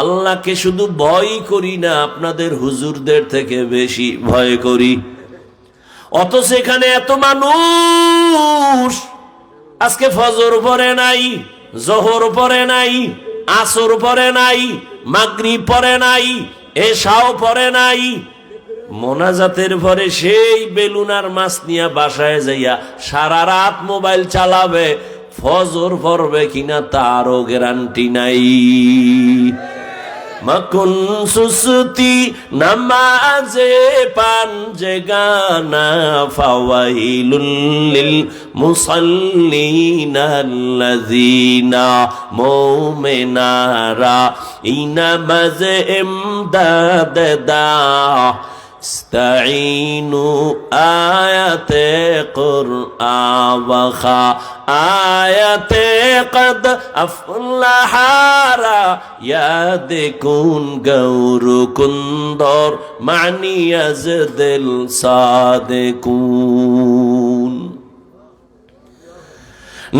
আল্লাহকে শুধু ভয় করি না, আপনাদের হুজুরদের থেকে বেশি ভয় করি। অথচ এখানে এত মানুষ আজকে ফজর পড়ে নাই, জোহর পড়ে নাই, আসর পড়ে নাই, মাগরিব পড়ে নাই, এশাও পড়ে নাই, মোনাজাতের পরে সেই বেলুনার মাছ নিয়ে বাসায় যাইয়া সারা রাত মোবাইল চালাবে, ফজর পড়বে কিনা তারও গ্যারান্টি নাই। মকুন সুসতি নামাজে পাঞ্জে গানা ফাওয়াইলুল লিল মুসাল্লিনা আল্লাযিনা মুমিনারা ইনামাজে ইমদাদ দা ইস্তাঈনু আয়াতে কুরআন ওয়া আয়াতে কদ আফলাহারা ইয়াদকুন গৌরু কুন্দর মানিয়াজ দিল সাদেকুন।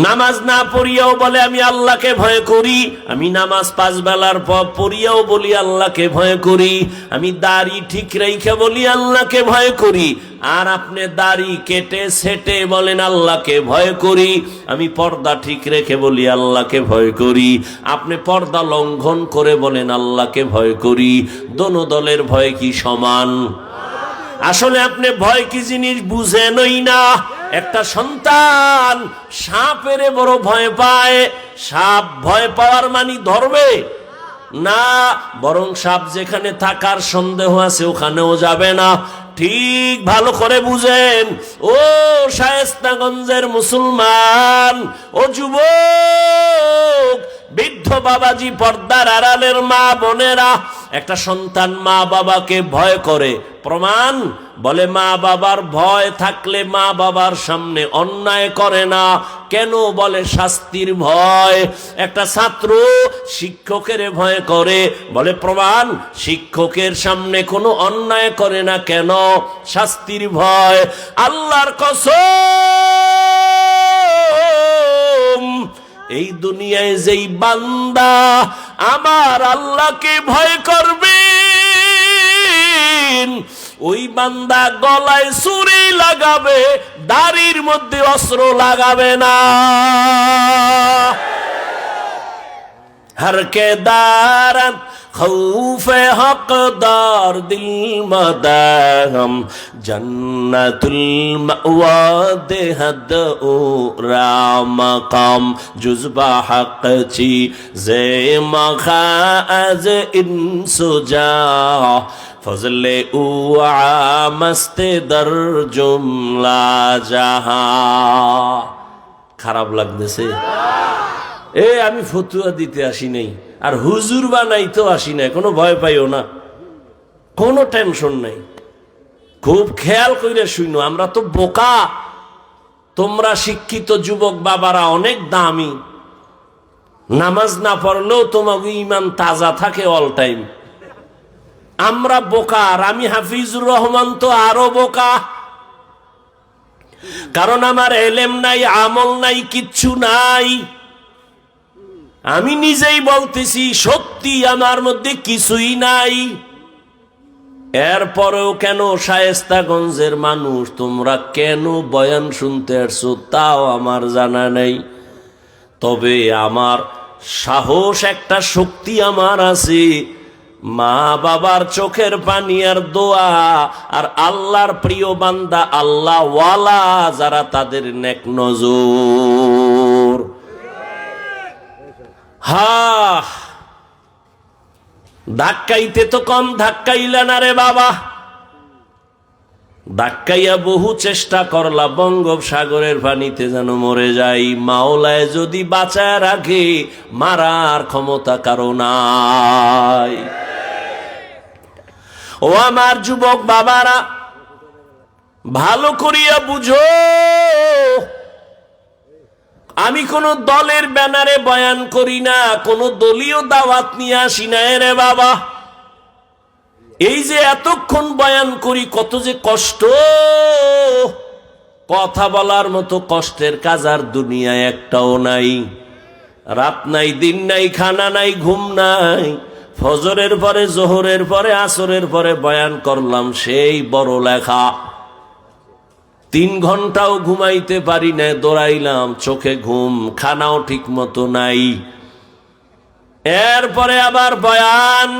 নামাজ না পড়িয়াও বলে আমি আল্লাহকে ভয় করি, আমি নামাজ 5 বেলার পর পড়িয়াও বলি আল্লাহকে ভয় করি, আমি দাড়ি ঠিক রেখে বলি আল্লাহকে ভয় করি, আর আপনি দাড়ি কেটে সেটে বলেন আল্লাহকে ভয় করি, আমি পর্দা ঠিক রেখে বলি আল্লাহকে ভয় করি, আপনি পর্দা লঙ্ঘন করে বলেন আল্লাহকে ভয় করি। দোনো দলের ভয় কি সমান? আসলে আপনি ভয় কি জিনিস বুঝেনই না। একটা সন্তান সাপের বড় ভয় পায়, সাপ ভয় পাওয়ার মানে ধরবে না, বরং সাপ যেখানে থাকার সন্দেহ আছে ওখানেও যাবে না। ঠিক ভালো করে বুঝেন ও শায়েস্তাগঞ্জের মুসলমান, ও যুবক, বৃদ্ধ বাবাজি, পর্দার আড়ালের মা বোনেরা, একটা সন্তান মা বাবাকে ভয় করে, প্রমাণ বলে মা বাবার ভয় থাকলে মা বাবার সামনে অন্যায় করে না। কেন? বলে শাস্তির ভয়। একটা ছাত্র শিক্ষকের ভয় করে, বলে প্রমাণ শিক্ষকের সামনে কোনো অন্যায় করে না। কেন? শাস্তির ভয়। আল্লাহর কসম, এই দুনিয়ায় যেই বান্দা আমার আল্লাহকে ভয় করবে, ওই বান্দা গলায় ছুরি লাগাবে, দাড়ির মধ্যে অস্ত্র লাগাবে না। हर के दारन खौफे हकदार दिल मदाहम जन्नतुल मअवा देहद उरा मकाम जुज़बा हक ची जे मखाज इंसुजा फजले उआ मस्ते दर जुमला जहा। খারাপ লাগতেছে? আমি ফতুয়া দিতে আসি নাই, আর হুজুর বানাইতেও আসি নাই। কোনো ভয় পাইও না, কোনো টেনশন নাই। খুব খেয়াল কইরা শুনো, আমরা তো বোকা, তোমরা শিক্ষিত যুবক বাবারা অনেক দামি। নামাজ না পড়লেও তোমাকে ইমান তাজা থাকে অল টাইম। আমরা বোকা, আর আমি হাফিজুর রহমান তো আরো বোকা। কারণ আমার এলেম নাই, আমল নাই, কিচ্ছু নাই। আমি নিজেই বলতেছি সত্যি আমার মধ্যে কিছুই নাই। এরপরেও কেন শায়েস্তাগঞ্জের মানুষ তোমরা কেন বয়ান শুনতে আসছো তাও আমার জানা নেই। তবে আমার সাহস, একটা শক্তি আমার আছে। মা বাবার চোখের পানি আর দোয়া আর আল্লাহর প্রিয় বান্দা আল্লাহ ওয়ালা যারা, তাদের নেক নজর। ধাক্কাইতে তো কম ধাক্কাইলা না রে বাবা। ধাক্কাইয়া বহু চেষ্টা করলা, বঙ্গোপসাগরের পানিতে যেন মরে যাই। মাওলায় যদি বাঁচায় রাখে, মারার ক্ষমতা কারো নাই। ও আমার যুবক বাবারা, ভালো করিয়া বুঝো, আমি কোন দলের ব্যানারে বয়ান করি না, কোন দলীয় দাওয়াত নিয়ে আসি না রে বাবা। এই যে এতক্ষণ বয়ান করি, কত যে কষ্ট। কথা বলার মতো কষ্টের কাজ আর দুনিয়ায় একটাও নাই। রাত নাই, দিন নাই, খানা নাই, ঘুম নাই। ফজরের পরে, জোহরের পরে, আসরের পরে বয়ান করলাম, সেই বড় লেখা। 3 ঘন্টাও ঘুমাইতে পারি না, দৌড়াইলাম, চোখে ঘুম, খানাও ঠিক মতো নাই। এরপরে আবার বয়ান,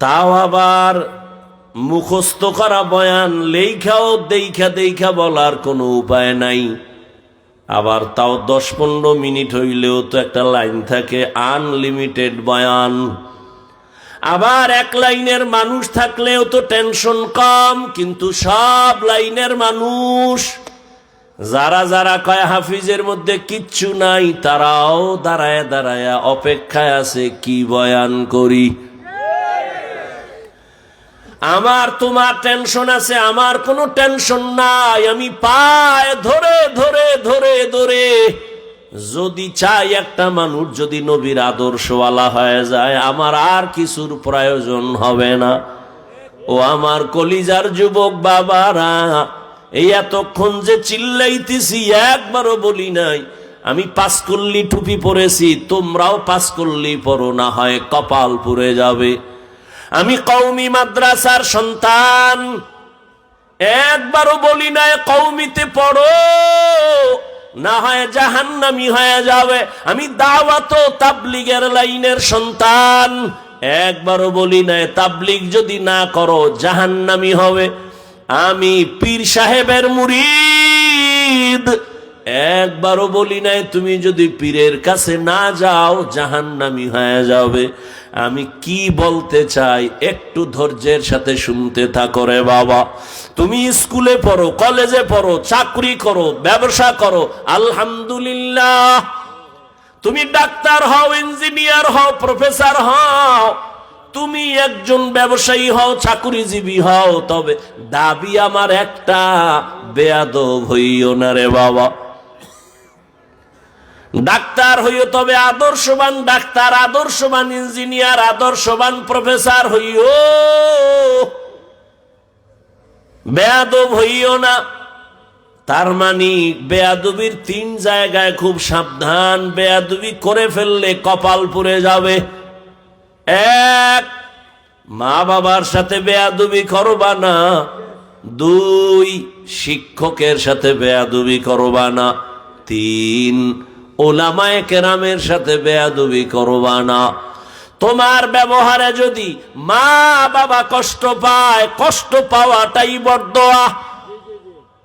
তাও আবার মুখস্থ করা বয়ান, লেখাও দেখা দেখা বলার কোনো উপায় নাই। আবার তাও 10-15 মিনিট হইলেও তো একটা লাইন থাকে, আনলিমিটেড বয়ান। আবার এক লাইনের মানুষ থাকলেও তো টেনশন কম, কিন্তু সব লাইনের মানুষ যারা যারা কয় হাফিজের মধ্যে কিচ্ছু নাই, তারাও দাঁড়ায় দাঁড়ায় অপেক্ষায় আছে কি বয়ান করি। আমার তোমার টেনশন আছে, আমার কোনো টেনশন নাই। আমি পায় ধরে ধরে ধরে ধরে যদি চাই একটা মানুষ যদি নবীর আদর্শওয়ালা হয়ে যায়, আমার আর কিছুর প্রয়োজন হবে না। ও আমার কলিজার যুবক বাবারা, এই এতক্ষণ যে চিল্লাইতেছি, একবারও বলি নাই আমি 5 কল্লি টুপি পরেছি, তোমরাও 5 কল্লি পরো, না হয় কপাল পুড়ে যাবে। আমি কওমি মাদ্রাসার সন্তান, একবারও বলি নাই কওমিতে পড়ো, না হয় জাহান্নামী হয়ে যাবে। আমি দাওয়াত ও তাবলীগের লাইনের সন্তান, একবারও বলি নাই তাবলীগ যদি না করো জাহান্নামী হবে। আমি পীর সাহেবের মুরিদ, একবারও বলি নাই তুমি যদি পীরের কাছে না যাও জাহান্নামী হয়ে যাবে। আমি কি বলতে চাই একটু ধৈর্যের সাথে শুনতে থাকো রে বাবা। তুমি স্কুলে পড়ো, কলেজে পড়ো, চাকরি করো, ব্যবসা করো, আলহামদুলিল্লাহ। তুমি ডাক্তার হও, ইঞ্জিনিয়ার হও, প্রফেসর হও, তুমি একজন ব্যবসায়ী হও, চাকরিজীবী হও, তবে দাবি আমার একটা, বেয়াদব হইও না রে বাবা। ডাক্তার হইও তবে আদর্শবান ডাক্তার, আদর্শবান ইঞ্জিনিয়ার, আদর্শবান প্রফেসর হইও, বেয়াদব হইও না। তার মানে বেয়াদবির 3 জায়গায় খুব সাবধান। বেয়াদবি করে ফেললে কপাল পুড়ে যাবে। 1, মা বাবার সাথে বেয়াদবি করবা না। 2, শিক্ষকের সাথে বেয়াদবি করবা না। 3, ওলামায়ে কেরামের সাথে বেয়াদবি করবা না। তোমার ব্যবহারে যদি মা বাবা কষ্ট পায়, কষ্ট পাওয়াটাই বরদোয়া।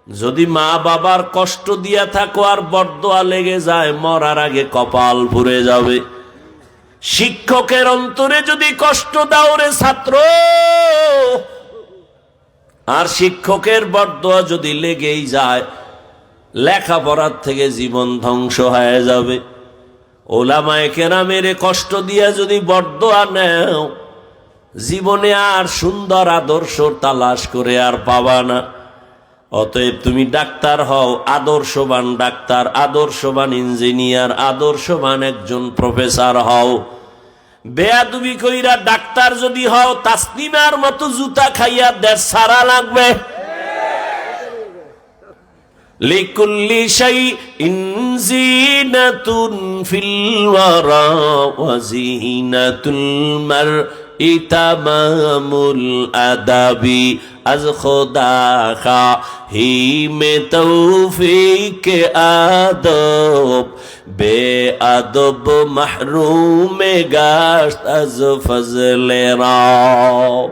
যদি মা বাবার কষ্ট দিয়া থাকো আর বরদোয়া লেগে যায়, মরার আগে কপাল পুড়ে যাবে। শিক্ষকের অন্তরে যদি কষ্ট দাও রে ছাত্র, আর শিক্ষকের বরদোয়া যদি লেগেই যায়, লেখাপড়ার থেকে জীবন ধ্বংস হয়ে যাবে। ওলামায়ে কেরামের কষ্ট দিয়া যদি বরদোয়া নেও, জীবনে আর সুন্দর আদর্শ তালাশ করে আর পাবা না। অতএব তুমি ডাক্তার হও, আদর্শবান ডাক্তার, আদর্শবান ইঞ্জিনিয়ার, আদর্শবান একজন প্রফেসর হও। বেয়াদবি কইরা ডাক্তার যদি হও, তাসলিমার মতো জুতা খাইয়া 1.5 সারা লাগবে। লিকুল্লি শাইইন যিনাতুন ফিল ওয়ারা ওয়া যিনাতুল মারই তামামুল আদাবি আজ খোদা খাহি মে তৌফিক আদব বে আদব মাহরুম গাশত আজ ফজলে রব।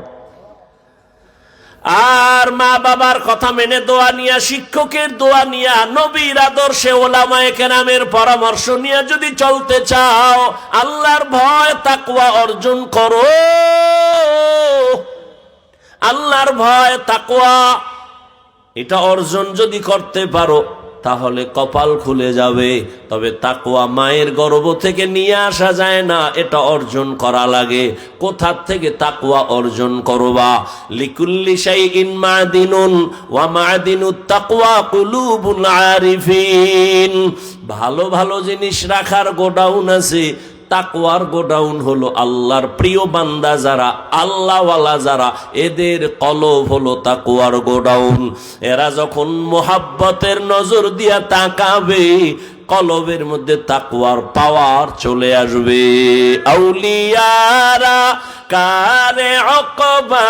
আর মা বাবার কথা মেনে দোয়া নিয়া, শিক্ষকের দোয়া নিয়া, নবীর আদর্শে ওলামায়ে কেরামের পরামর্শ নিয়ে যদি চলতে চাও, আল্লাহর ভয় তাকওয়া অর্জন করো। আল্লাহর ভয় তাকওয়া এটা অর্জন যদি করতে পারো তাহলে কপাল খুলে যাবে। তবে তাকওয়া মায়ের গর্ভ থেকে নিয়ে আসা যায় না, এটা অর্জন করা লাগে। কোথা থেকে তাকওয়া অর্জন করবা? লিকুল্লি শাইইন মাদিনুন ওয়া মাদিনুত তাকওয়া কুলুবুল আরিফিন। ভালো ভালো জিনিস রাখার গোডাউন আছে, তাকওয়ার গোডাউন হলো আল্লাহর প্রিয় বান্দা যারা, আল্লাহওয়ালা যারা, এদের কলব হলো তাকওয়ার গোডাউন। এরা যখন মোহাব্বতের নজর দিয়া তাকাবে, কলবের মধ্যে তাকওয়ার পাওয়ার চলে আসবে। আউলিয়ারা কারে অকবা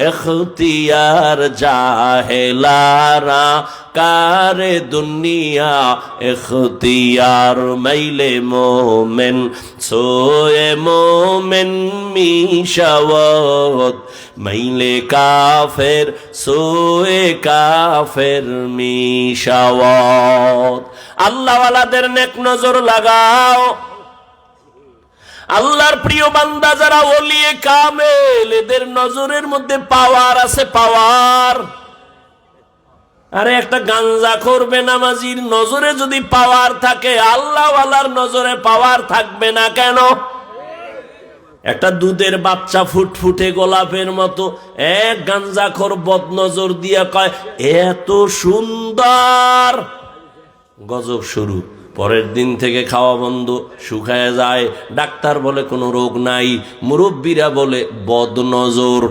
এখতিয়ার, জাহেলারা কারে দুনিয়া এখতিয়ার। মাইলে মোমেন সোয়ে মোমেন মিশাওয়াত, মাইলে কাফের সোয়ে কাফের মিশাওয়াত। আল্লাহওয়ালাদের নেক নজর লাগাও। আল্লাহর প্রিয় বান্দা যারা ওলিয়ে কামেল, এদের নজরের মধ্যে পাওয়ার আছে, পাওয়ার। আরে একটা গাঞ্জাখোর বেনামাজির নজরে যদি পাওয়ার থাকে, আল্লাহওয়ালার নজরে পাওয়ার থাকবে না কেন? একটা দুধের বাচ্চা ফুটফুটে গোলাপের মতো এক গাঞ্জাখোর বদনজর দিয়া কয় এত সুন্দর, গজব শুরু। পরের দিন থেকে খাওয়া বন্ধ, শুকায় যায়। ডাক্তার বলে কোনো রোগ নাই, মুরব্বীরা বলে বদনজর।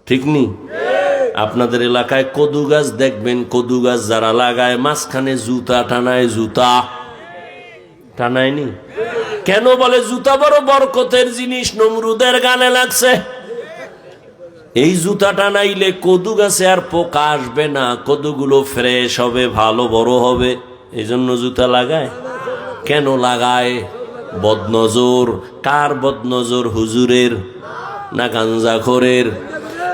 ঠিক নি? আপনাদের এলাকায় কদু গাছ দেখবেন, কদু গাছ যারা লাগায় মাঝখানে জুতা টানায়, জুতা টানায়নি কেন? বলে জুতা বড় বরকতের জিনিস, নমরুদের গানে লাগছে। এই জুতা টানাইলে কদু গাছে আর পোকা আসবে না, কদুগুলো ফ্রেশ হবে, ভালো বড় হবে। এই জন্য জুতা লাগায়। কেন লাগায়? বদনজর। কার বদনজর? হুজুরের না গাঞ্জাখোরের?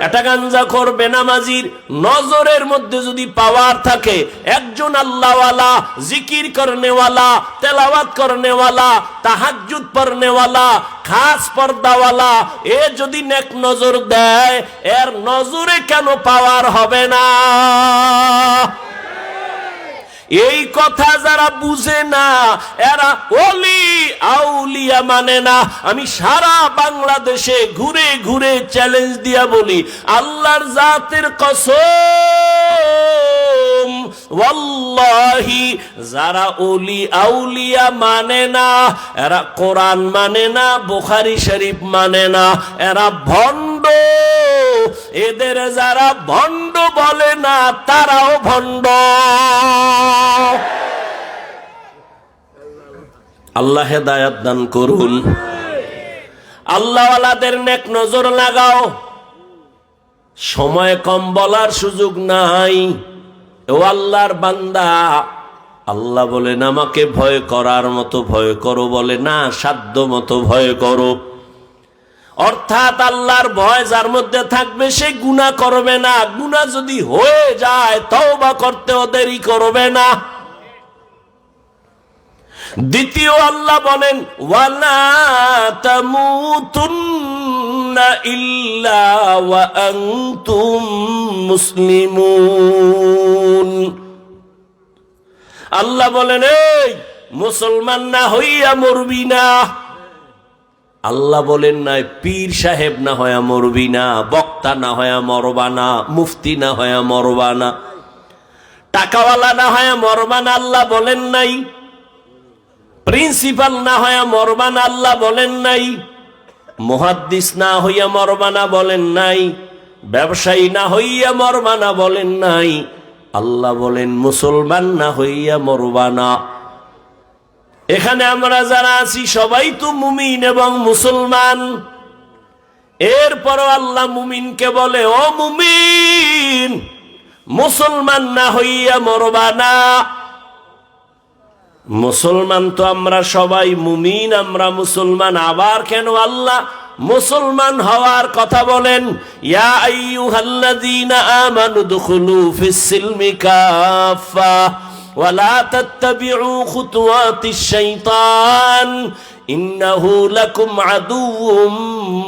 একটা গাঞ্জাখোর বেনামাজির নজরের মধ্যে যদি পাওয়ার থাকে, একজন আল্লাহওয়ালা, জিকির করনেওয়ালা, তেলাওয়াত করনেওয়ালা, তাহাজ্জুদ পড়নেওয়ালা, খাস পর্দাওয়ালা, এ যদি নেক নজর দেয়, এর নজরে কেন পাওয়ার হবে না? এই কথা যারা বুঝে না, এরা ওলি আউলিয়া মানে না। আমি সারা বাংলাদেশে ঘুরে ঘুরে চ্যালেঞ্জ দিয়া বলি, আল্লাহর জাতের কসম, ওয়াল্লাহি যারা ওলি আউলিয়া মানে না, এরা কোরআন মানে না, বুখারী শরীফ মানে না, এরা ভণ্ড। এদের যারা ভণ্ড বলে না, তারাও ভণ্ড। আল্লাহ হেদায়েত দান করুন। আল্লাহওয়ালাদের নেক নজর লাগাও। সময় কম, বলার সুযোগ নাই। ও আল্লাহর বান্দা, আল্লাহ বলেন আমাকে ভয় করার মতো ভয় করো, বলে না সাধ্য মতো ভয় করো। অর্থাৎ আল্লাহর ভয় যার মধ্যে থাকবে সে গুনাহ করবে না। গুনাহ যদি হয়ে যায় তওবা করতেও দেরি করবে না। দ্বিতীয় আল্লাহ বলেন ওয়ালা তামুতুন্না ইল্লা ওয়া আনতুম মুসলিমুন। আল্লাহ বলেন এই মুসলমান না হইয়া মরবি না। আল্লাহ বলেন নাই পীর সাহেব না হইয়া মরবি না, বক্তা না হইয়া মরবা না, মুফতি না হইয়া মরবা না, টাকাওয়ালা না হইয়া মরবা না। আল্লাহ বলেন নাই প্রিন্সিপাল না হইয়া মরবা না। আল্লাহ বলেন নাই মুহাদ্দিস না হইয়া মরবা না, বলেন নাই ব্যবসায়ী না হইয়া মরবা না, বলেন নাই আল্লাহ বলেন মুসলমান না হইয়া মরবা না। এখানে আমরা যারা আছি সবাই তো মুমিন এবং মুসলমান। এরপরও আল্লাহ মুমিনকে বলে, ও মুমিন, মুসলমান না হইয়া মরবা না। মুসলমান তো আমরা সবাই, মুমিন আমরা মুসলমান, আবার কেন আল্লাহ মুসলমান হওয়ার কথা বলেন? ইয়া আইয়ুহাল্লাযীনা আমানু দুখুলু ফিস-সিলমি কাফা ওয়া লা তাত্তাবিউ খুতুওয়াতিশ শাইতান ইন্নাহু লাকুম আদুউম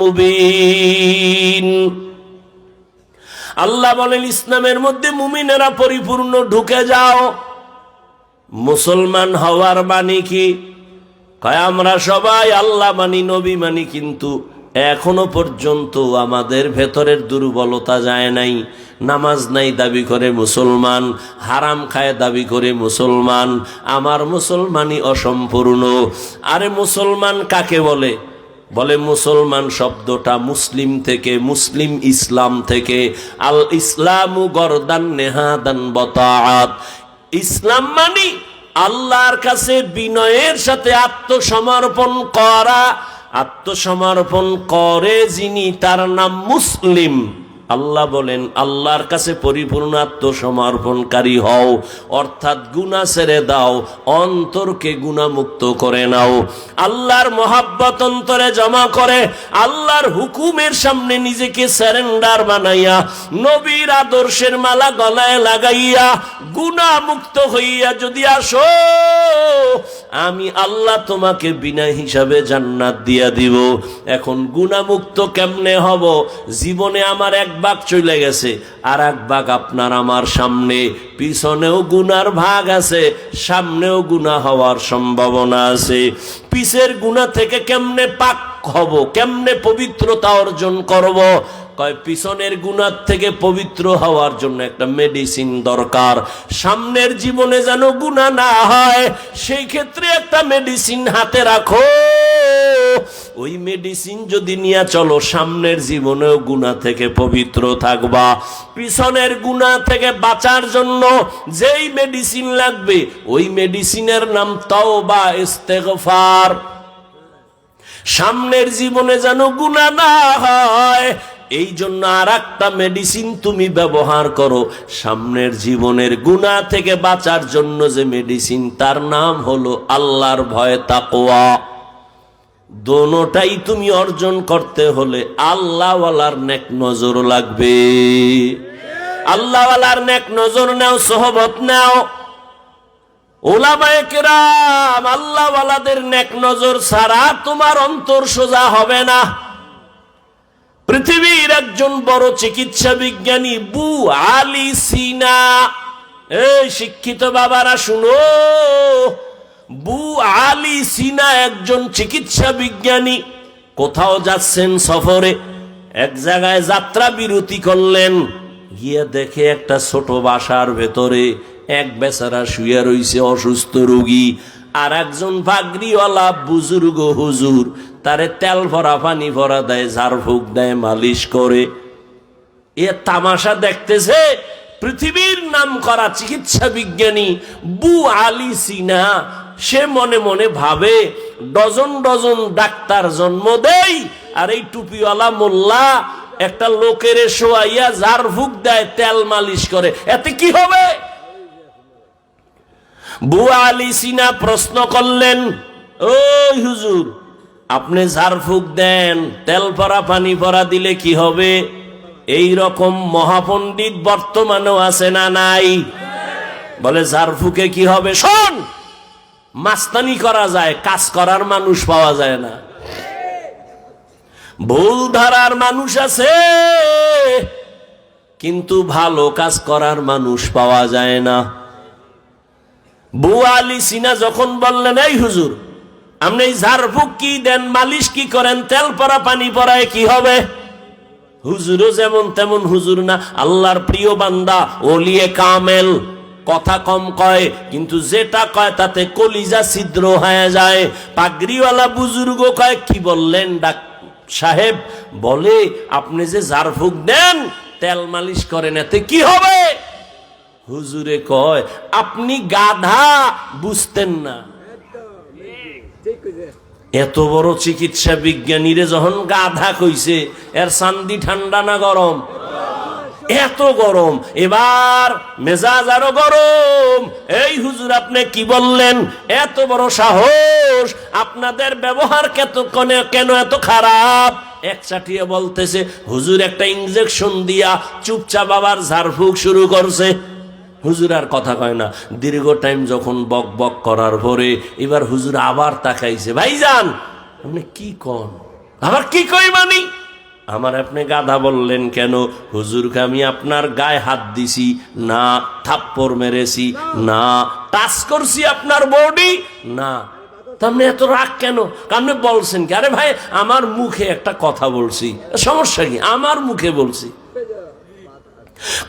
মুবিন। আল্লাহ বলেন ইসলামের মধ্যে মুমিনেরা পরিপূর্ণ ঢুকে যাও। মুসলমান হওয়ার মানে কি? কয় আমরা সবাই আল্লাহ মানি, নবী মানি, কিন্তু এখনো পর্যন্ত আমাদের ভেতরের দুর্বলতা যায় নাই। নামাজ নাই দাবি করে মুসলমান, হারাম খায় দাবি করে মুসলমান, আমার মুসলমানই অসম্পূর্ণ। আরে মুসলমান কাকে বলে? বলে মুসলমান শব্দটা মুসলিম থেকে, মুসলিম ইসলাম থেকে। আল ইসলামু গরদান নেহাদান বতাআত। ইসলাম মানি আল্লাহর কাছে বিনয়ের সাথে আত্মসমর্পণ করা। আত্মসমর্পণ করে যিনি, তার নাম মুসলিম। আল্লাহ বলেন আল্লাহর কাছে পরিপূর্ণ আত্মসমর্পণকারী হও, অর্থাৎ গুনাহ ছেড়ে দাও, অন্তরকে গুনাহমুক্ত করে নাও। আল্লাহর মহাব্বত অন্তরে জমা করে আল্লাহর হুকুমের সামনে নিজেকে সারেন্ডার বানাইয়া, নবীর আদর্শের মালা গলায় লাগাইয়া, গুনাহমুক্ত হইয়া যদি আসো, আমি আল্লাহ তোমাকে বিনা হিসাবে জান্নাত দিয়া দিব। এখন গুনাহমুক্ত কেমনে হব? জীবনে আমার এক ভাগ চলে গেছে, আর এক ভাগ আপনার আমার সামনে, পিছনেও গুনার ভাগ আছে, সামনেও গুনাহ হওয়ার সম্ভাবনা আছে। পিছের গুনাহ থেকে কেমনে পাক হব, কেমনে পবিত্রতা অর্জন করব? কয় পিছনের গুনাহ থেকে পবিত্র হওয়ার জন্য একটা মেডিসিন দরকার। সামনের জীবনে যেন গুনাহ না হয়, সেই ক্ষেত্রে একটা মেডিসিন হাতে রাখো। ওই মেডিসিন যদি নিয়ে চলো, সামনের জীবনেও গুনাহ থেকে পবিত্র থাকবা। পিছনের গুনাহ থেকে বাঁচার জন্য যেই মেডিসিন লাগবে, ওই মেডিসিনের নাম তওবা, ইস্তেগফার। সামনের জীবনে যেন গুনাহ না হয়, এই জন্য আর একটা মেডিসিন তুমি ব্যবহার করো। সামনের জীবনের গুনাহ থেকে বাঁচার জন্য যে মেডিসিন, তার নাম হলো আল্লাহর ভয়, তাকওয়া। দোনোটাই তুমি অর্জন করতে হলে আল্লাহওয়ালার নেক নজর লাগবে। আল্লাহওয়ালার নেক নজর নাও, সোহবত নাও। উলামায়ে কেরাম, আল্লাহওয়ালাদের নেক নজর ছাড়া তোমার অন্তর সোজা হবে না। পৃথিবীর একজন বড় চিকিৎসা বিজ্ঞানী বু আলী সিনা, এই শিক্ষিত বাবারা শুনো, বু আলী সিনা একজন চিকিৎসা বিজ্ঞানী। কোথাও যাচ্ছেন সফরে, এক জায়গায় যাত্রা বিরতি করলেন, গিয়ে দেখে একটা ছোট বাসার ভেতরে এক বেচারা শুয়ে রইছে, অসুস্থ রোগী। আর একজন পাগড়িওয়ালা বুজুর্গ হুজুর তারে তেল ভরা পানি ভরা দেয়, ঝাড়ফুঁক দেয়, মালিশ করে। এ তামাশা দেখতেছে পৃথিবীর নাম করা চিকিৎসা বিজ্ঞানী বু আলী সিনা। সে মনে মনে ভাবে, ডজন ডজন ডাক্তার জন্ম দেয়, আর এই টুপিওয়ালা মোল্লা একটা লোকের শোয়াইয়া ঝাড়ফুঁক দেয়, তেল মালিশ করে, এতে কি হবে? বু আলী সিনা প্রশ্ন করলেন, ও হুজুর, আপনি ঝাড়ফুঁক দেন, তেল ভরা পানি ভরা দিলে কি হবে? এই রকম মহাপণ্ডিত বর্তমানেও আছে না নাই? বলে ঝাড়ফুঁকে কি হবে? শোন, মাস্তানি করা যায়, কাজ করার মানুষ পাওয়া যায় না। ভুল ধারার মানুষ আছে, কিন্তু ভালো কাজ করার মানুষ পাওয়া যায় না। বু আলী সিনা যখন বললেন, এই হুজুর, আপনি ঝাড়ফুঁক কি দেন, মালিশ কি করেন, তেল পরা পানি পরায় কি হবে? হুজুরও যেমন তেমন হুজুর না, আল্লাহর প্রিয় বান্দা, ওলিয়ে কামেল, কথা কম কয়, কিন্তু যেটা কয় তাতে কলিজা ছিদ্র হয়ে যায়। পাগড়িওয়ালা বুজুর্গ কয়, কি বললেন ডাক সাহেব? বলে, আপনি যে ঝাড়ফুঁক দেন, তেল মালিশ করেন, এতে কি হবে? হুজুরে কয় আপনি গাধা, বুঝতেন না। এত বড় চিকিৎসা বিজ্ঞানীরে যখন গাধা কইছে, এর চান্দি ঠান্ডা না গরম? এত গরম, এবার মেজাজ আরো গরম। এই হুজুর আপনি কি বললেন? এত বড় সাহস, আপনাদের ব্যবহার কেন এত খারাপ? এক চাটিয়ে বলতেছে, হুজুর একটা ইনজেকশন দিয়া চুপচাপ আবার ঝাড়ফুঁক শুরু করছে। হুজুর আর কথা কয় না। দীর্ঘ টাইম যখন বক বক করার পরে এবার হুজুর আবার তাকাইছে, ভাইজান আপনি কি কন? আবার কি কই মানি? আমার আপনি গাধা বললেন কেন? হুজুরকে আমি আপনার গায়ে হাত দিছি না, থাপ্পড় মেরেছি না, টাচ করছি আপনার বডি না, আপনি এত রাগ কেন? আপনি বলছেন কি? আরে ভাই আমার মুখে একটা কথা বলছি, সমস্যা কি? আমার মুখে বলছি।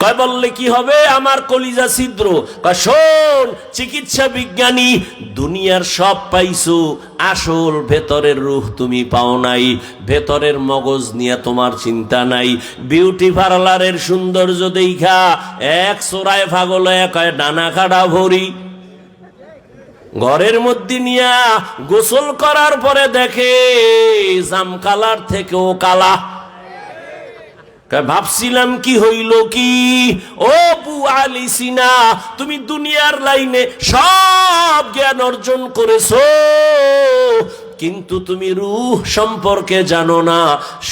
কয় বললে কি হবে? আমার কলিজা ছিদ্র। কয় শোন চিকিৎসা বিজ্ঞানী, দুনিয়ার সব পাইছো, আসল ভেতরের রূহ তুমি পাও নাই, ভেতরের মগজ নিয়ে তোমার চিন্তা নাই। বিউটি পার্লারের সৌন্দর্য দেখা এক চোরায় পাগল কয় ডানা কাটা ভরি। ঘরের মধ্যে নিয়া গোসল করার পরে দেখে জাম কালার থেকেও কালা। ভাবছিলাম কি হইল কি? ও বু আলিসিনা, তুমি দুনিয়ার লাইনে সব জ্ঞান অর্জন করেছো, কিন্তু তুমি রূহ সম্পর্কে জানো না।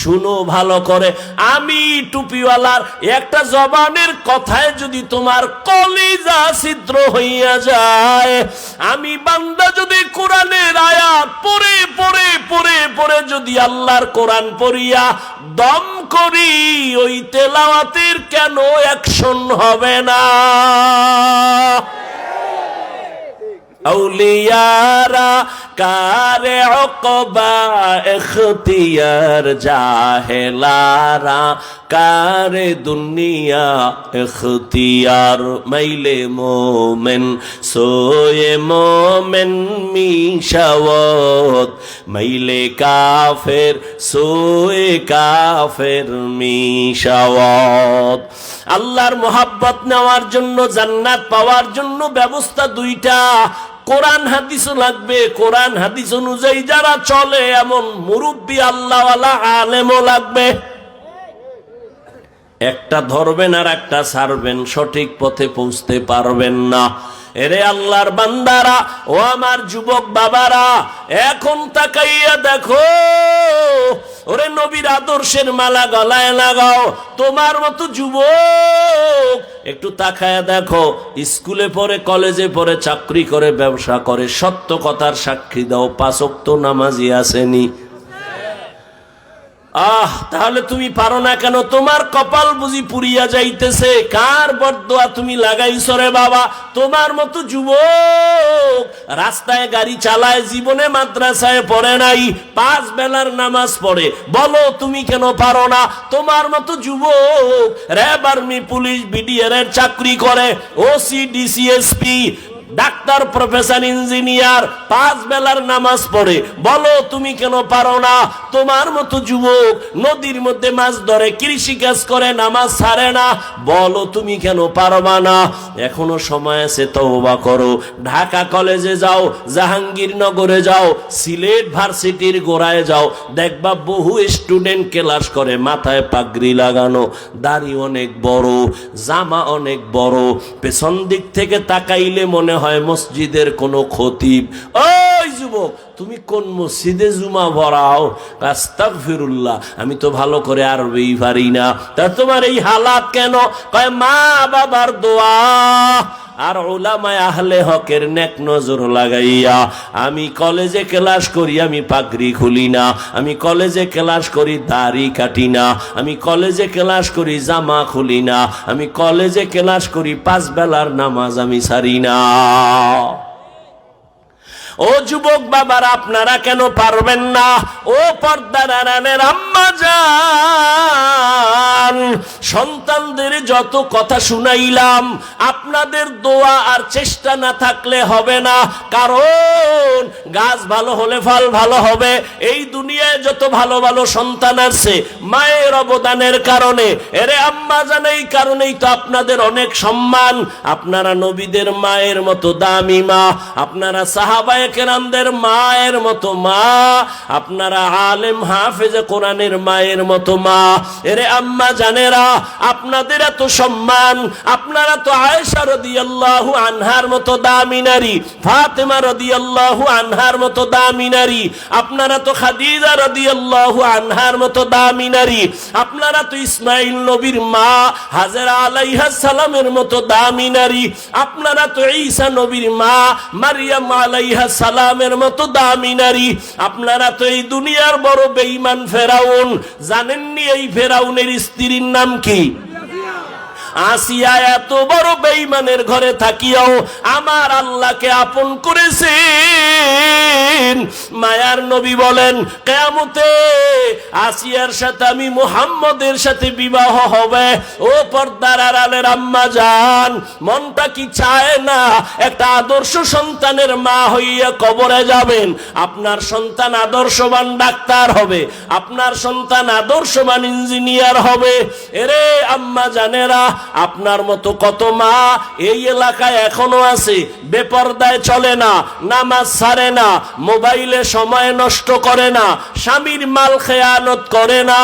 শুনো ভালো করে, আমি টুপিওয়ালার একটা জবানের কথায় যদি তোমার কলিজা ছিদ্র হইয়া যায়, আমি বান্দা যদি কোরআনের আয়াত পড়ে পড়ে পড়ে পড়ে যদি আল্লাহর কোরআন পড়িয়া দম করি, ওই তেলাওয়াতের কেন অ্যাকশন হবে না? আউলিয়ারা কারে উকবা ইখতিয়ার, জাহেলারা কারে দুনিয়া ইখতিয়ার। মাইলে মোমেন সোয়ে মোমেন মিশাওয়াত, মাইলে কাফের সোয়ে কাফের মিশাওয়াত। আল্লাহর মোহাব্বত নেওয়ার জন্য, জান্নাত পাওয়ার জন্য ব্যবস্থা দুইটা। কোরআন হাদিসও লাগবে, কোরআন হাদিস অনুযায়ী যারা চলে এমন মুরব্বী আল্লাহওয়ালা আলেমও লাগবে। একটা ধরবেন আর একটা ছাড়বেন, সঠিক পথে পৌঁছতে পারবেন না। এরে আল্লাহর বান্দারা, ও আমার যুবক বাবারা, এখন তাকাইয়া দেখো, ওরে নবীর আদর্শের মালা গলায় লাগাও। তোমার মতো যুবক একটু তাকায়া দেখো, স্কুলে পড়ে, কলেজে পড়ে, চাকরি করে, ব্যবসা করে, সত্য কথার সাক্ষী দাও, 5 ওয়াক্ত নামাজি আসেনি? তাহলে তুমি পারো না কেন? তোমার কপাল বুঝি পুড়িয়া যাইতেছে। কার বরদোয়া তুমি লাগাইছো রে বাবা? তোমার মতো যুবক রাস্তায় গাড়ি চালায়, জীবনে মাদ্রাসায় পড়ে নাই, 5 বেলার নামাজ পড়ে, বলো তুমি কেন পারো না? তোমার মতো যুবক র্যাব, আর্মি, পুলিশ, বিডিআর এর চাকরি করে, OC, DC, SP, doctor, professor, engineer, 5 বেলার নামাজ পড়ে, বলো তুমি কেন পারো না? তোমার মতো যুবক নদীর মধ্যে মাছ ধরে, কৃষি কাজ করে, নামাজ ছাড়ে না, বলো তুমি কেন পারবা না? এখনো সময় আছে, তওবা করো। ঢাকা কলেজে যাও, জাহাঙ্গীরনগরে যাও, সিলেট ভার্সিটির গোড়ায় যাও, দেখবা বহু স্টুডেন্ট ক্লাস করে, মাথায় পাগড়ি লাগানো, দাড়ি অনেক বড়, জামা অনেক বড়, পেছন দিক থেকে তাকাইলে মনে হয় মসজিদের কোনো খতিব। ওই যুবক, তুমি কোন মসজিদে জুমা পড়াও? আস্তাগফিরুল্লাহ, আমি তো ভালো করে আরবি পারি না। তা তোমার এই হালাত কেন? কয় মা বাবার দোয়া আর উলামায়ে আহলে হকের নেক নজর লাগাইয়া। আমি কলেজে ক্লাস করি, আমি পাগড়ি খুলি না। আমি কলেজে ক্লাস করি, দাড়ি কাটি না। আমি কলেজে ক্লাস করি, জামা খুলি না। আমি কলেজে ক্লাস করি, 5 বেলার নামাজ আমি ছাড়ি না। ও যুবক বাবারা, আপনারা কেন পারবেন না? ও পর্দার আড়ালের আম্মা জান, সন্তানদের যত কথা শুনাইলাম, আপনাদের দোয়া আর চেষ্টা না থাকলে হবে না। কারণ গাছ ভালো হলে ফল ভালো হবে। এই দুনিয়ায় যত ভালো ভালো সন্তান আছে মায়ের অবদানের কারণে। এরে আম্মা জান, এই কারণেই তো আপনাদের অনেক সম্মান। আপনারা নবীদের মায়ের মতো দামি মা, আপনারা সাহাবায়ে কেরামদের মায়ের মতো মা, আপনারা আলেম হাফেজে কোরআনের মায়ের মতো মা। এরে আম্মা জানেরা, আপনাদের এত সম্মান। আপনারা তো আয়েশা রাদিয়াল্লাহু আনহার মতো দামি নারী, ফাতেমা রাদিয়াল্লাহু আনহার মতো দামি নারী, আপনারা তো খাদিজা রাদিয়াল্লাহু আনহার মতো দামি নারী, আপনারা তো ইসমাইল নবীর মা হাজেরা আলাইহিস সালামের মতো দামি নারী, আপনারা তো ঈসা নবীর মা মারিয়াম আলাইহিস সালামের মতো দামি নারী, আপনারা তো এই দুনিয়ার বড় বেঈমান ফেরাউন। জানেননি এই ফেরাউনের স্ত্রীর নাম কি? আসিয়া। এত বড় বেঈমানের ঘরে থাকিও আমার আল্লাহকে আপন করেছেন। মায়ার নবী বলেন, কিয়ামতে আসিয়ার সাথে আমি মুহাম্মদের সাথে বিবাহ হবে। ও পর্দার আড়ালের আম্মা জান, মনটা কি চায় না একটা আদর্শ সন্তানের মা হইয়া কবরে যাবেন? আপনার সন্তান আদর্শবান ডাক্তার হবে, আপনার সন্তান আদর্শবান ইঞ্জিনিয়ার হবে। এরে আম্মা জানেরা, আপনার মতো কত মা এই এলাকায় এখনো আছে, বেপরদায় চলে না, নামাজ ছাড়ে না, মোবাইলে সময় নষ্ট করে না, স্বামীর মাল খেয়ানত করে না,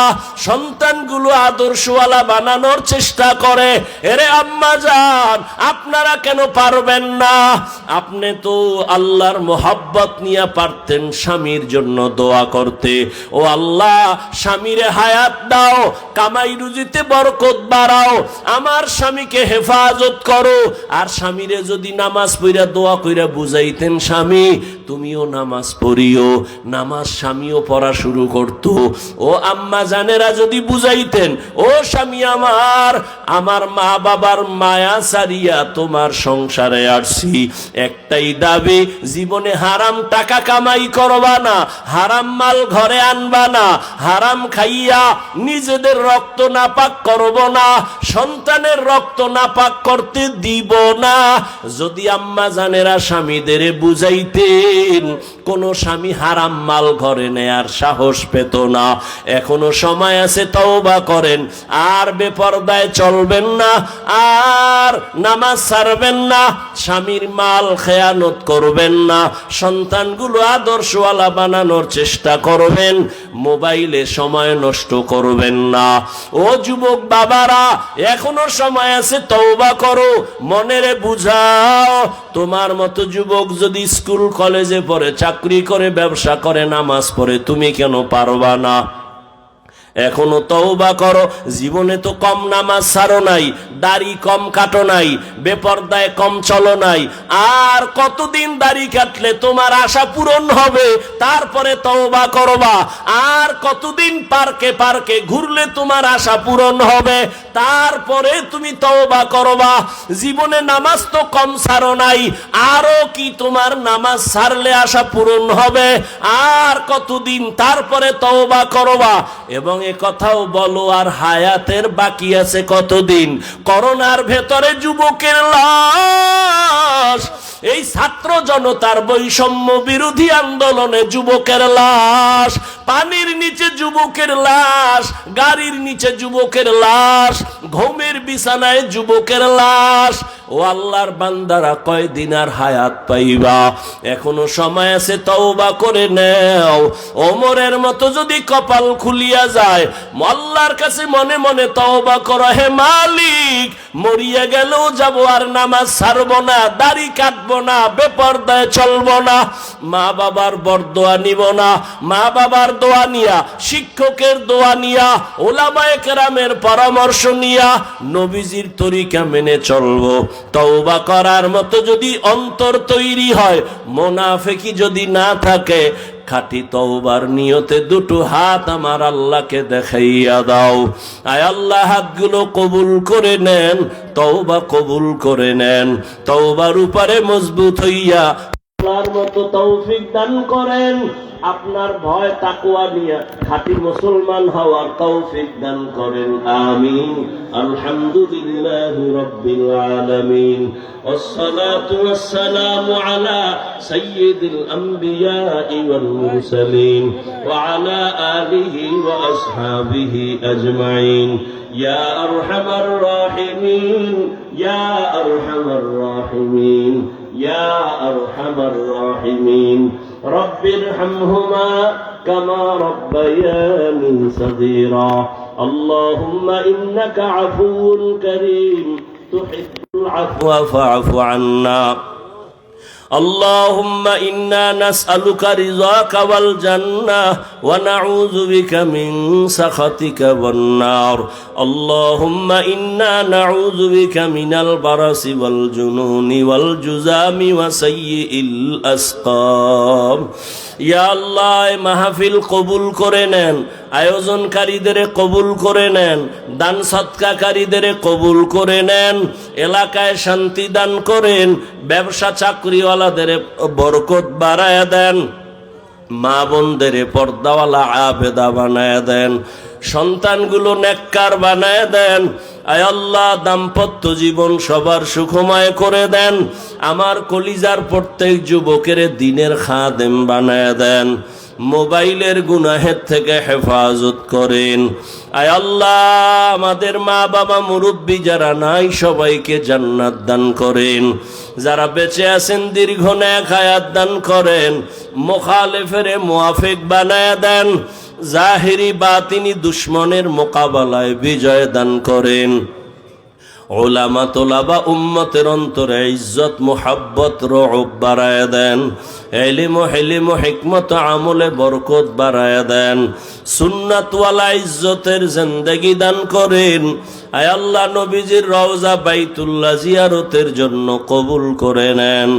সন্তানগুলো আদর্শওয়ালা বানানোর চেষ্টা করে। এরে আম্মা জান, আপনারা কেন পারবেন না? আপনি তো আল্লাহর মোহাব্বত নিয়ে পারতেন স্বামীর জন্য দোয়া করতে। ও আল্লাহ, স্বামীরে হায়াত দাও, কামাই রুজিতে বরকত বাড়াও, আমার স্বামীকে হেফাজত করো। আর স্বামীরে যদি নামাজ পড়া দোয়া কইরা বুঝাইতেন, স্বামী তুমিও নামাজ পড়িও, নামাজ স্বামীও পড়া শুরু করতো। ও আম্মা জানেরা যদি বুঝাইতেন, ও স্বামী আমার মা বাবার মায়া সারিয়া তোমার সংসারে আসছি, একটাই দাবি, জীবনে হারাম টাকা কামাই করবা না, হারাম মাল ঘরে আনবা না, হারাম খাইয়া নিজেদের রক্ত নাপাক করব না, সন্তানের রক্ত নাপাক করতে দিব না। যদি আম্মা জানেরা স্বামীদের বুঝাইতেন, কোন স্বামী হারাম মাল ঘরে নেয়ার সাহস পেত না। এখনো সময় আছে, তওবা করেন, আর বেপরদায় চলবেন না, আর নামাজ ছাড়বেন না, স্বামীর মাল খেয়ানত করবেন না, সন্তানগুলো আদর্শওয়ালা বানানোর চেষ্টা করবেন, মোবাইলে সময় নষ্ট করবেন না। ও যুবক বাবারা, এখনো সময় আছে, তওবা করো, মনেরে বুঝাও। তোমার মতো যুবক যদি স্কুল কলেজে পড়ে, চাকরি করে, ব্যবসা করে, নামাজ পড়ে, তুমি কেন পারবা না? এখনো তওবা করো। জীবনে তো কম নামাজ ছাড়ো নাই, দাড়ি কম কাটো নাই, বেপরদায় কম চলো নাই। আর কতদিন দাড়ি কাটলে তোমার আশা পূরণ হবে? তারপরে তওবা করবা। আর কতদিন পার্কে পার্কে ঘুরলে তোমার আশা পূরণ হবে? তারপরে তুমি তওবা করবা। জীবনে নামাজ তো কম ছাড়ো নাই, আরো কি তোমার নামাজ ছাড়লে আশা পূরণ হবে? আর কতদিন? তারপরে তওবা করবা। এবং এ কথাও বলো, আর হায়াতের বাকি আছে কতদিন? করোনার ভেতরে যুবকের লাশ, এই ছাত্র জনতার বৈষম্য বিরোধী আন্দোলনে যুবকের লাশ, পানির নিচে যুবকের লাশ, গাড়ির নিচে যুবকের লাশ, ঘুমের বিছানায় যুবকের লাশ। ও আল্লাহর বান্দারা, কয়দিন আর হায়াত পাইবা? এখনো সময় আছে, তওবা করে নাও। ওমরের মতো যদি কপাল খুলিয়া যায়, আল্লাহর কাছে মনে মনে তওবা করো, হে মালিক, মরিয়া গেলেও যাব, আর নামাজ ছাড়বো না, দাড়ি কাটবো না, বেপরদায় চলবো না, মা বাবার বরদোয়া নিব না, মা বাবার দোয়া নিয়া, শিক্ষকের দোয়া নিয়া, ওলামায়ে কেরামের পরামর্শ নিয়া নবীজির তরিকা মেনে চলবো। তওবা করার মতো যদি অন্তর তৈরি হয়, মুনাফিকি যদি না থাকে, খাঁটি তওবার নিয়তে দুটো হাত আমার আল্লাহকে দেখাইয়া দাও। আয় আল্লাহ, হাতগুলো কবুল করে নেন, তওবা কবুল করে নেন। তওবার উপরে মজবুত হইয়া চলার মতো তৌফিক দান করেন, আপনার ভয় তাকওয়া নিয়ে খাঁটি মুসলমান হওয়ার তৌফিক দান করেন। আমিন। আলহামদুলিল্লাহি রাব্বিল আলামিন। ওয়াসসালাতু ওয়াসসালামু আলা সাইয়্যিদিল আমবিয়াই ওয়াল মুরসালিন ওয়া আলা আলিহি ওয়া আসহাবিহি আজমাইন। ইয়া আরহামার রাহিমিন, ইয়া আরহামার রাহিমিন, ইয়া আরহামার রাহিমিন। রব্বিরহামহুমা কামা রাব্বায়ানি সগীরা। আল্লাহুম্মা ইন্নাকা আফুউন কারীম তুহিব্বুল আফওয়া ফা'ফু আন্না। اللهم إنا نسألك رضاك والجنة ونعوذ بك من سخطك والنار. اللهم إنا نعوذ بك من البرص والجنون والجذام وسيء الأسقام. ইয়া আল্লাহ, মাহফিল কবুল করে নেন, আয়োজনকারীদের কবুল করে নেন, দান সৎকারীদের কবুল করে নেন, এলাকায় শান্তি দান করেন, ব্যবসা চাকরিওয়ালাদের বরকত বাড়ায় দেন, মা বোনদের পর্দাওয়ালা আবেদা বানায় দেন, সন্তানগুলো নেককার বানায় দেন। আয় আল্লাহ, দাম্পত্য জীবন সবার সুখময় করে দেন। আমার কলিজার প্রত্যেক যুবকের দিনের খাদেম বানায় দেন। মোবাইলের গুনাহের থেকে হেফাজত করেন। আয় আল্লাহ, আমাদের মা বাবা মুরব্বী যারা নাই সবাইকে জান্নাত দান করেন। যারা বেঁচে আছেন দীর্ঘ নেক হায়াত দান করেন। মুখালেফের মুআফিক বানায় দেন। জাহিরি বাতিনি দুশ্মনের মোকাবেলায় বিজয় দান করেন। উলামা তোলাবা উম্মতের অন্তরে ইজ্জত মুহাব্বত রউব বাড়ায় দেন। ইলম হিলম হিকমত আমলে বরকত বাড়ায় দেন। সুন্নাতওয়ালা ইজ্জতের জিন্দেগি দান করেন। আয় আল্লাহ, নবীজির রওজা বাইতুল্লাহ জিয়ারতের জন্য কবুল করে নেন।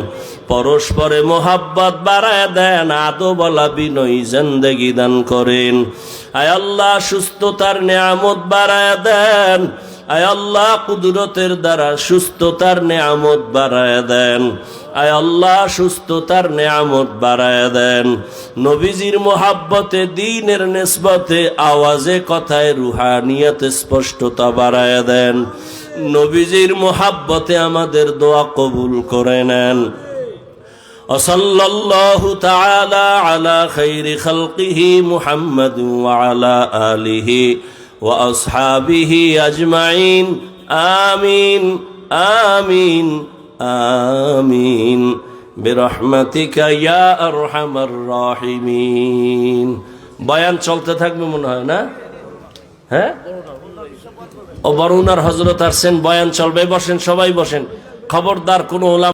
পরস্পরে মোহাব্বত বাড়ায় দেন। আদবওয়ালা বিনয়ী জিন্দেগি দান করেন। আয় আল্লাহ, সুস্থতার নিয়ামত বাড়ায় দেন। আয় আল্লাহ, কুদরতের দ্বারা সুস্থতার নিয়ামত বাড়ায় দেন। আয় আল্লাহ, সুস্থতার নিয়ামত বাড়ায় দেন। নবীজির মোহাব্বতে, দ্বীনের নিসবতে, আওয়াজে কথায় রুহানিয়তে স্পষ্টতা বাড়ায় দেন। নবীজির মোহাব্বতে আমাদের দোয়া কবুল করে নেন। ওয়াসাল্লাল্লাহু তাআলা আলা খাইরি খালকিহি মুহাম্মাদ ওয়া আলা আলিহি ওয়া আসহাবিহি আজমাইন। আমিন আমিন আমিন বিরহমাতিকা ইয়া আরহামার রাহিমিন। বয়ান চলতে থাকবে মনে হয় না? হ্যাঁ, ও বরুণার হযরত আসছেন, বয়ান চলবে। বসেন, সবাই বসেন। খবরদার কোনো ওলামা